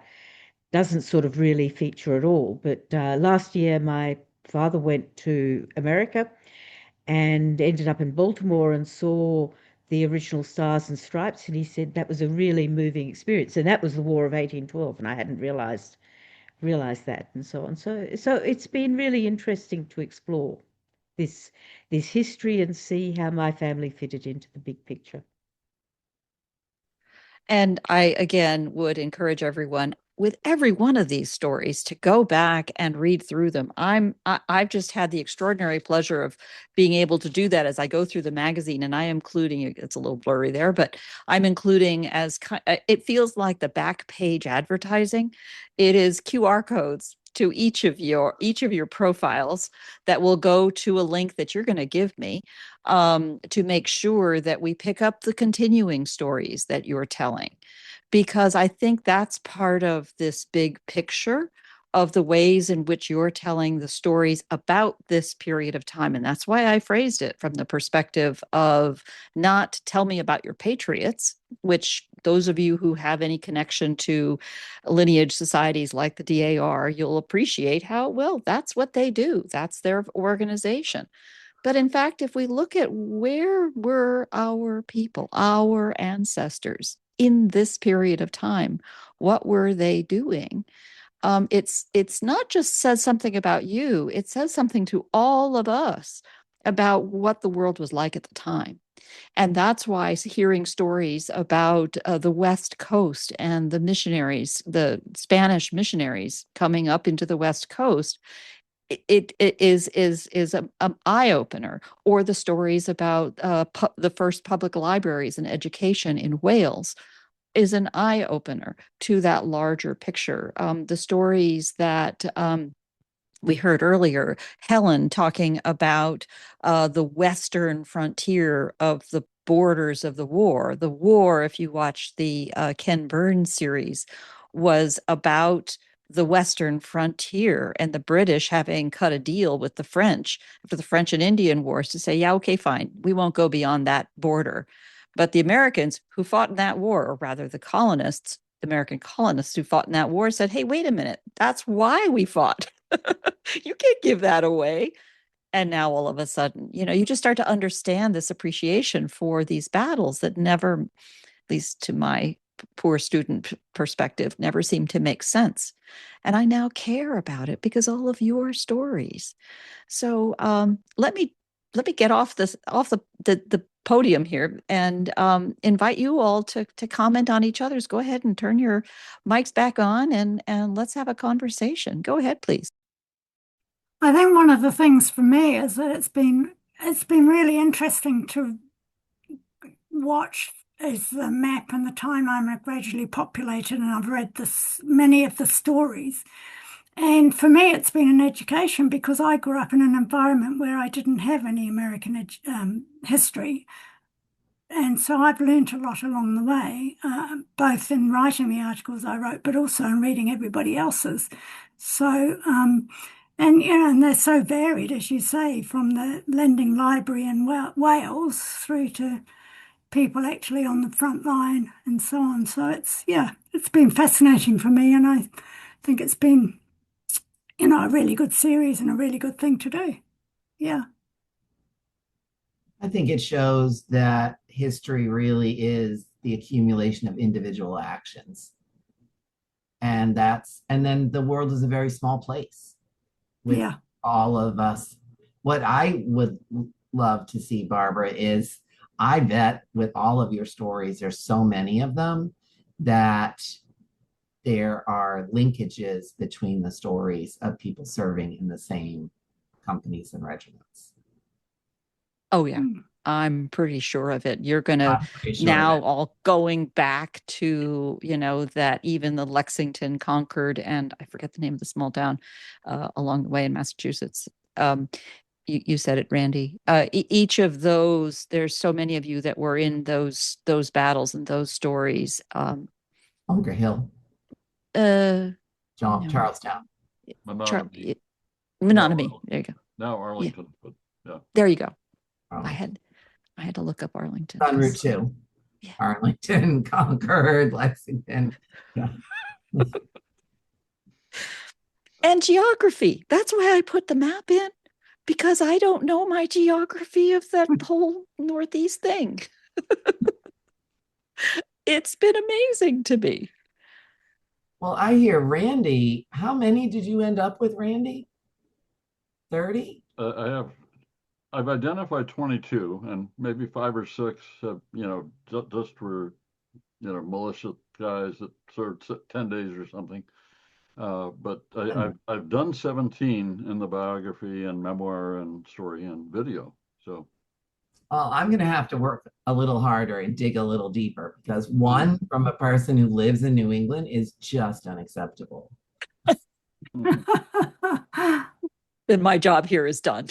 doesn't sort of really feature at all. But last year, my father went to America and ended up in Baltimore and saw the original Stars and Stripes, and he said that was a really moving experience. And that was the War of 1812, and I hadn't realized that, and so on. So it's been really interesting to explore this history and see how my family fitted into the big picture. And I, again, would encourage everyone with every one of these stories to go back and read through them. I've just had the extraordinary pleasure of being able to do that as I go through the magazine, and I am including, it's a little blurry there, but I'm including it feels like the back page advertising. It is QR codes to each of your profiles that will go to a link that you're going to give me, to make sure that we pick up the continuing stories that you're telling, because I think that's part of this big picture of the ways in which you're telling the stories about this period of time. And that's why I phrased it from the perspective of not tell me about your patriots, which those of you who have any connection to lineage societies like the DAR, you'll appreciate how, well, that's what they do. That's their organization. But in fact, if we look at where were our people, our ancestors in this period of time, what were they doing? It's not just says something about you, it says something to all of us about what the world was like at the time. And that's why hearing stories about the West Coast and the missionaries, the Spanish missionaries coming up into the West Coast, it is an eye opener, or the stories about the first public libraries and education in Wales is an eye opener to that larger picture. The stories that we heard earlier, Helen talking about the Western frontier of the borders of the war. The war, if you watch the Ken Burns series, was about the Western frontier and the British having cut a deal with the French for the French and Indian Wars to say, yeah, okay, fine, we won't go beyond that border. But the Americans who fought in that war, or rather the colonists, American colonists who fought in that war, said, hey, wait a minute, that's why we fought. You can't give that away. And now all of a sudden, you just start to understand this appreciation for these battles that never, at least to my poor student perspective, never seemed to make sense. And I now care about it because all of your stories. So let me get off the podium here and invite you all to comment on each other's. Go ahead and turn your mics back on and let's have a conversation. Go ahead, please. I think one of the things for me is that it's been really interesting to watch as the map and the timeline are gradually populated, and I've read many of the stories. And for me, it's been an education because I grew up in an environment where I didn't have any American history. And so I've learned a lot along the way, both in writing the articles I wrote, but also in reading everybody else's. So, and they're so varied, as you say, from the lending library in Wales through to people actually on the front line and so on. So it's been fascinating for me, and I think it's been, a really good series and a really good thing to do. Yeah. I think it shows that history really is the accumulation of individual actions. And then the world is a very small place with Yeah. all of us. What I would love to see, Barbara, is I bet with all of your stories, there's so many of them that there are linkages between the stories of people serving in the same companies and regiments. Oh, yeah. I'm pretty sure of it. You're going to I'm pretty sure of now it. all going back to, that even the Lexington, Concord, and I forget the name of the small town along the way in Massachusetts. You said it, Randy. Each of those, there's so many of you that were in those battles and those stories. Bunker Hill, No. Charlestown. Menominee. Menominee. There you go. Now Arlington, but yeah. There you go. Arlington. I had to look up Arlington. On Route 2. Yeah. Arlington, Concord, Lexington. Yeah. And geography. That's why I put the map in, because I don't know my geography of that whole Northeast thing. It's been amazing to me. Well, I hear Randy. How many did you end up with, Randy? 30? I've identified 22, and maybe 5 or 6 have, just were, militia guys that served 10 days or something. But I've done 17 in the biography and memoir and story and video. So, well, I'm going to have to work a little harder and dig a little deeper, because one from a person who lives in New England is just unacceptable. Then my job here is done.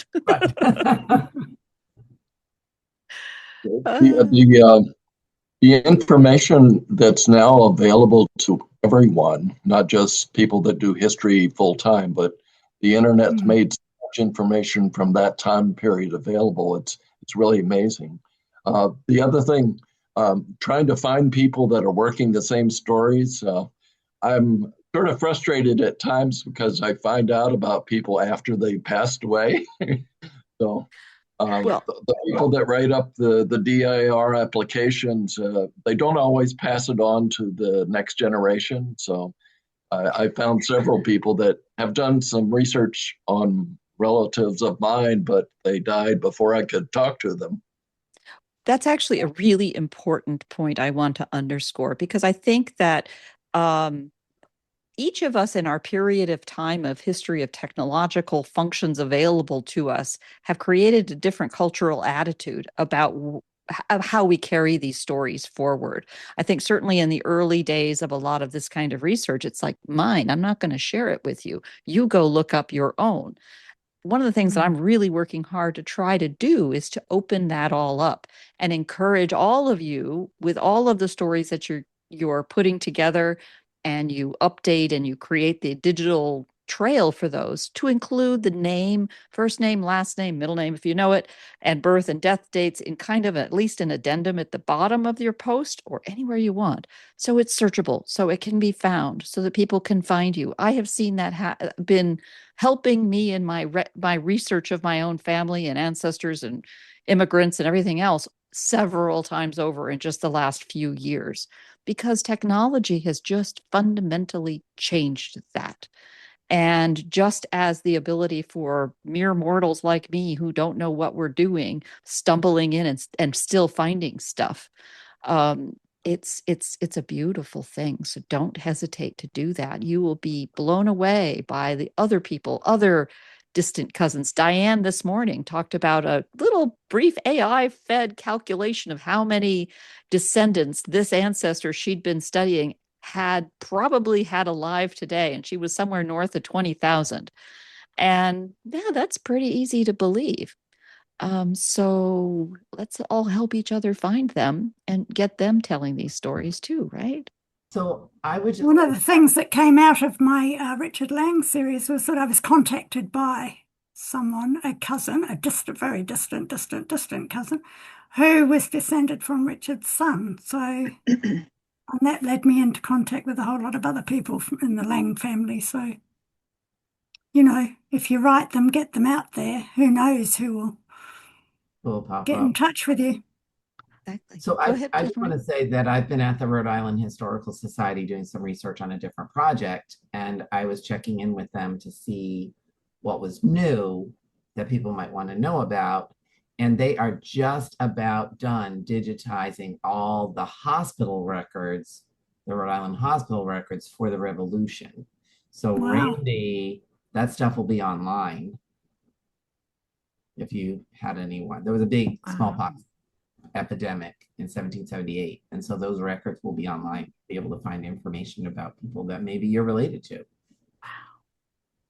The information that's now available to everyone, not just people that do history full time, but the internet's made so much information from that time period available. It's really amazing. The other thing, trying to find people that are working the same stories. I'm sort of frustrated at times because I find out about people after they passed away. So the people that write up the DIR applications, they don't always pass it on to the next generation. So I found several people that have done some research on relatives of mine, but they died before I could talk to them. That's actually a really important point I want to underscore, because I think that each of us in our period of time of history of technological functions available to us have created a different cultural attitude about how we carry these stories forward. I think certainly in the early days of a lot of this kind of research, it's like, mine, I'm not going to share it with you. You go look up your own. One of the things that I'm really working hard to try to do is to open that all up and encourage all of you with all of the stories that you're putting together, and you update and you create the digital trail for those, to include the name, first name, last name, middle name, if you know it, and birth and death dates in kind of at least an addendum at the bottom of your post or anywhere you want. So it's searchable, so it can be found, so that people can find you. I have seen that been helping me in my research of my own family and ancestors and immigrants and everything else several times over in just the last few years, because technology has just fundamentally changed that. And just as the ability for mere mortals like me who don't know what we're doing, stumbling in and still finding stuff, it's a beautiful thing. So don't hesitate to do that. You will be blown away by the other people, other distant cousins. Diane this morning talked about a little brief AI fed calculation of how many descendants this ancestor she'd been studying had probably had alive today, and she was somewhere north of 20,000. And yeah, that's pretty easy to believe. So let's all help each other find them and get them telling these stories too, right? So I would just... One of the things that came out of my Richard Lang series was that I was contacted by someone, a cousin, a very distant cousin, who was descended from Richard's son. So and that led me into contact with a whole lot of other people in the Lang family. So, if you write them, get them out there, who knows who will will pop get in up. touch with you. Exactly. So Go ahead, I just want to say that I've been at the Rhode Island Historical Society doing some research on a different project, and I was checking in with them to see what was new that people might want to know about. And they are just about done digitizing all the hospital records, the Rhode Island hospital records for the Revolution. So, Wow. Randy, that stuff will be online if you had anyone. There was a big smallpox epidemic in 1778. And so those records will be online, be able to find information about people that maybe you're related to.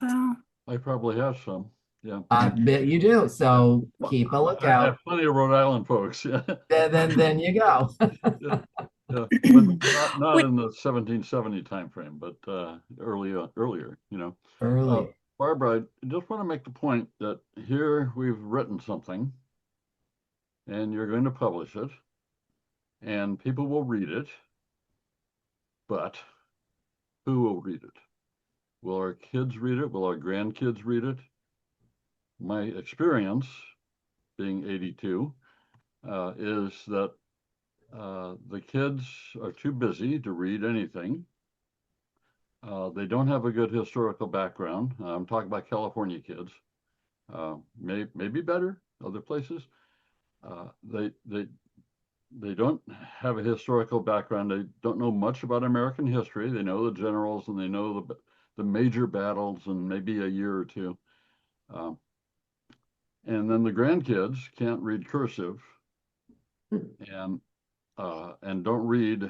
Wow. I probably have some. Yeah. I bet you do. So keep a I lookout. have plenty of Rhode Island folks. Yeah. Then you go. Yeah. Yeah. But not in the 1770 timeframe, but earlier, you know. Early. Barbara, I just want to make the point that here we've written something and you're going to publish it and people will read it, but who will read it? Will our kids read it? Will our grandkids read it? My experience, being 82, is that the kids are too busy to read anything. They don't have a good historical background. I'm talking about California kids. Maybe better other places. They don't have a historical background. They don't know much about American history. They know the generals and they know the major battles and maybe a year or two. And then the grandkids can't read cursive and don't read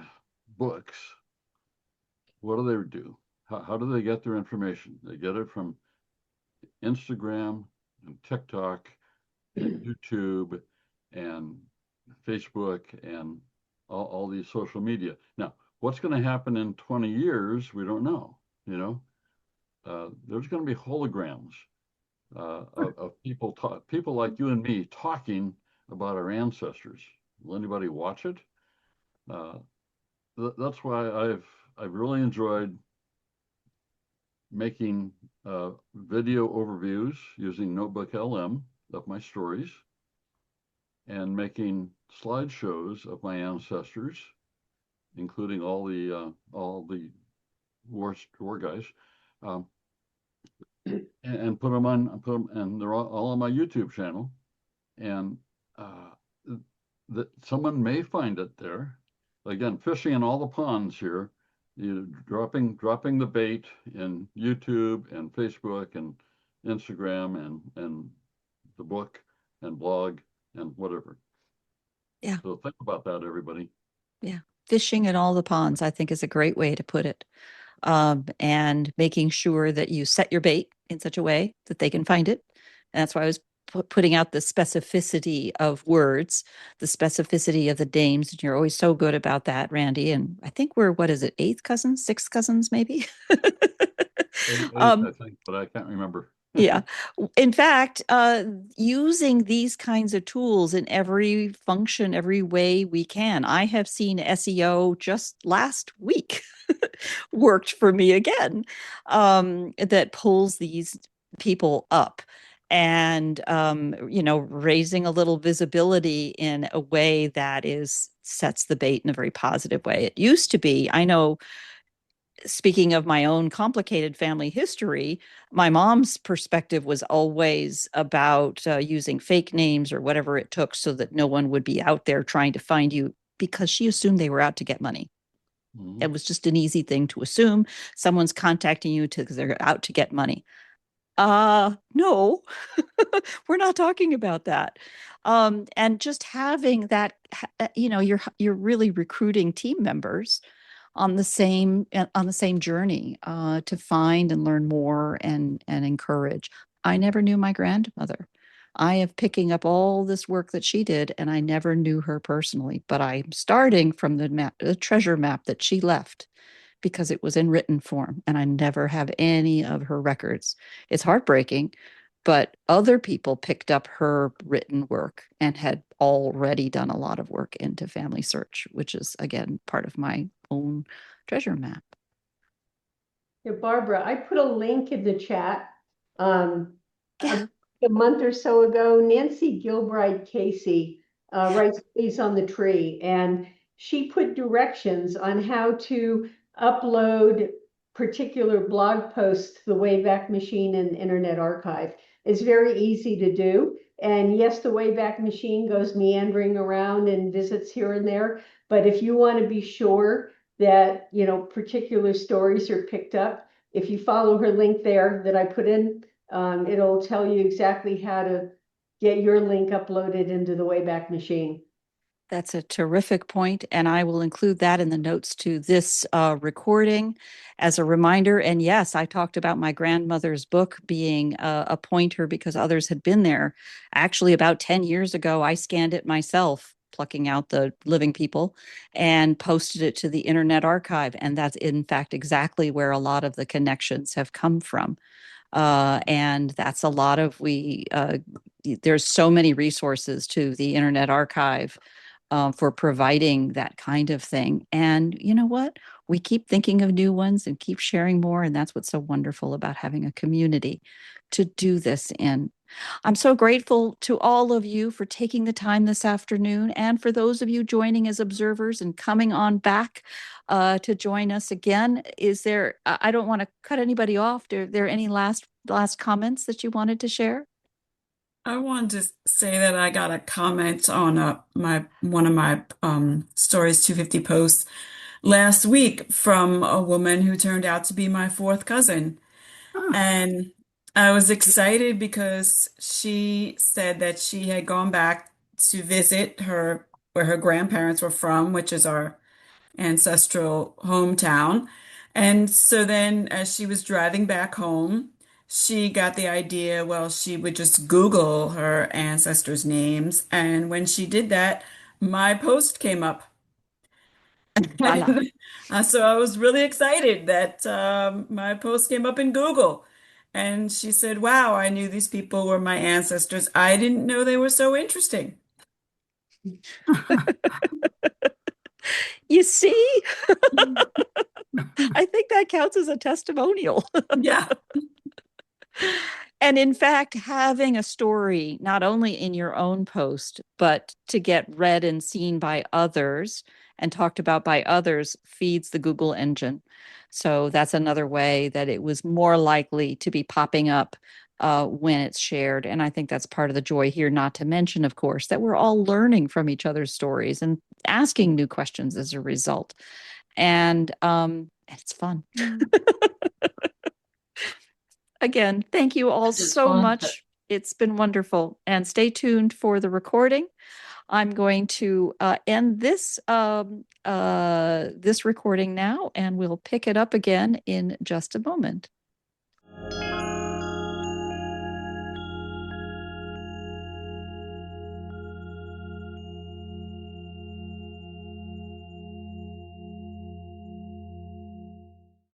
books. What do they do? How do they get their information? They get it from Instagram and TikTok and YouTube and Facebook and all these social media. Now, what's going to happen in 20 years? We don't know. You know, there's going to be holograms of people like you and me talking about our ancestors. Will anybody watch it? That's why I've really enjoyed making video overviews using Notebook LM of my stories and making slideshows of my ancestors, including all the war guys, and put them and they're all on my YouTube channel, and that someone may find it there. Again, fishing in all the ponds here, dropping the bait in YouTube and Facebook and Instagram and the book and blog and whatever. Yeah. So think about that, everybody. Yeah. Fishing in all the ponds, I think, is a great way to put it. And making sure that you set your bait in such a way that they can find it. And that's why I was putting out the specificity of words, the specificity of the names. And you're always so good about that, Randy. And I think we're, what is it, eighth cousins, sixth cousins, maybe? Eight, I think, but I can't remember. Yeah. In fact, using these kinds of tools in every function, every way we can. I have seen SEO just last week worked for me again, that pulls these people up and, raising a little visibility in a way that sets the bait in a very positive way. It used to be, I know, speaking of my own complicated family history, my mom's perspective was always about using fake names or whatever it took so that no one would be out there trying to find you because she assumed they were out to get money. Mm-hmm. It was just an easy thing to assume someone's contacting you because they're out to get money. No, we're not talking about that. And just having that, you're really recruiting team members on the same journey to find and learn more and encourage. I never knew my grandmother. I am picking up all this work that she did, and I never knew her personally. But I'm starting from the treasure map that she left because it was in written form, and I never have any of her records. It's heartbreaking, but other people picked up her written work and had already done a lot of work into family search, which is, again, part of my own treasure map. Yeah, Barbara, I put a link in the chat. Yeah. a month or so ago, Nancy Gilbride Casey writes Please on the Tree, and she put directions on how to upload particular blog posts to the Wayback Machine and Internet Archive. It's very easy to do. And yes, the Wayback Machine goes meandering around and visits here and there. But if you want to be sure that, you know, particular stories are picked up, if you follow her link there that I put in, it'll tell you exactly how to get your link uploaded into the Wayback Machine. That's a terrific point, and I will include that in the notes to this recording as a reminder. And yes, I talked about my grandmother's book being a pointer because others had been there. Actually, about 10 years ago, I scanned it myself, plucking out the living people, and posted it to the Internet Archive. And that's, in fact, exactly where a lot of the connections have come from. And that's a lot of there's so many resources to the Internet Archive for providing that kind of thing. And you know what? We keep thinking of new ones and keep sharing more. And that's what's so wonderful about having a community to do this in. I'm so grateful to all of you for taking the time this afternoon, and for those of you joining as observers and coming on back to join us again. Is there, I don't want to cut anybody off. Are there any last comments that you wanted to share? I wanted to say that I got a comment on one of my Stories 250 posts last week from a woman who turned out to be my fourth cousin. And I was excited because she said that she had gone back to visit where her grandparents were from, which is our ancestral hometown. And so then, as she was driving back home, she got the idea, well, she would just Google her ancestors' names. And when she did that, my post came up. Voila. So I was really excited that my post came up in Google. And she said, wow, I knew these people were my ancestors. I didn't know they were so interesting. You see? I think that counts as a testimonial. Yeah. And in fact, having a story not only in your own post, but to get read and seen by others and talked about by others feeds the Google engine. So that's another way that it was more likely to be popping up when it's shared. And I think that's part of the joy here, not to mention, of course, that we're all learning from each other's stories and asking new questions as a result. And it's fun. Again, thank you all so much. It's been wonderful. And stay tuned for the recording. I'm going to end this recording now, and we'll pick it up again in just a moment.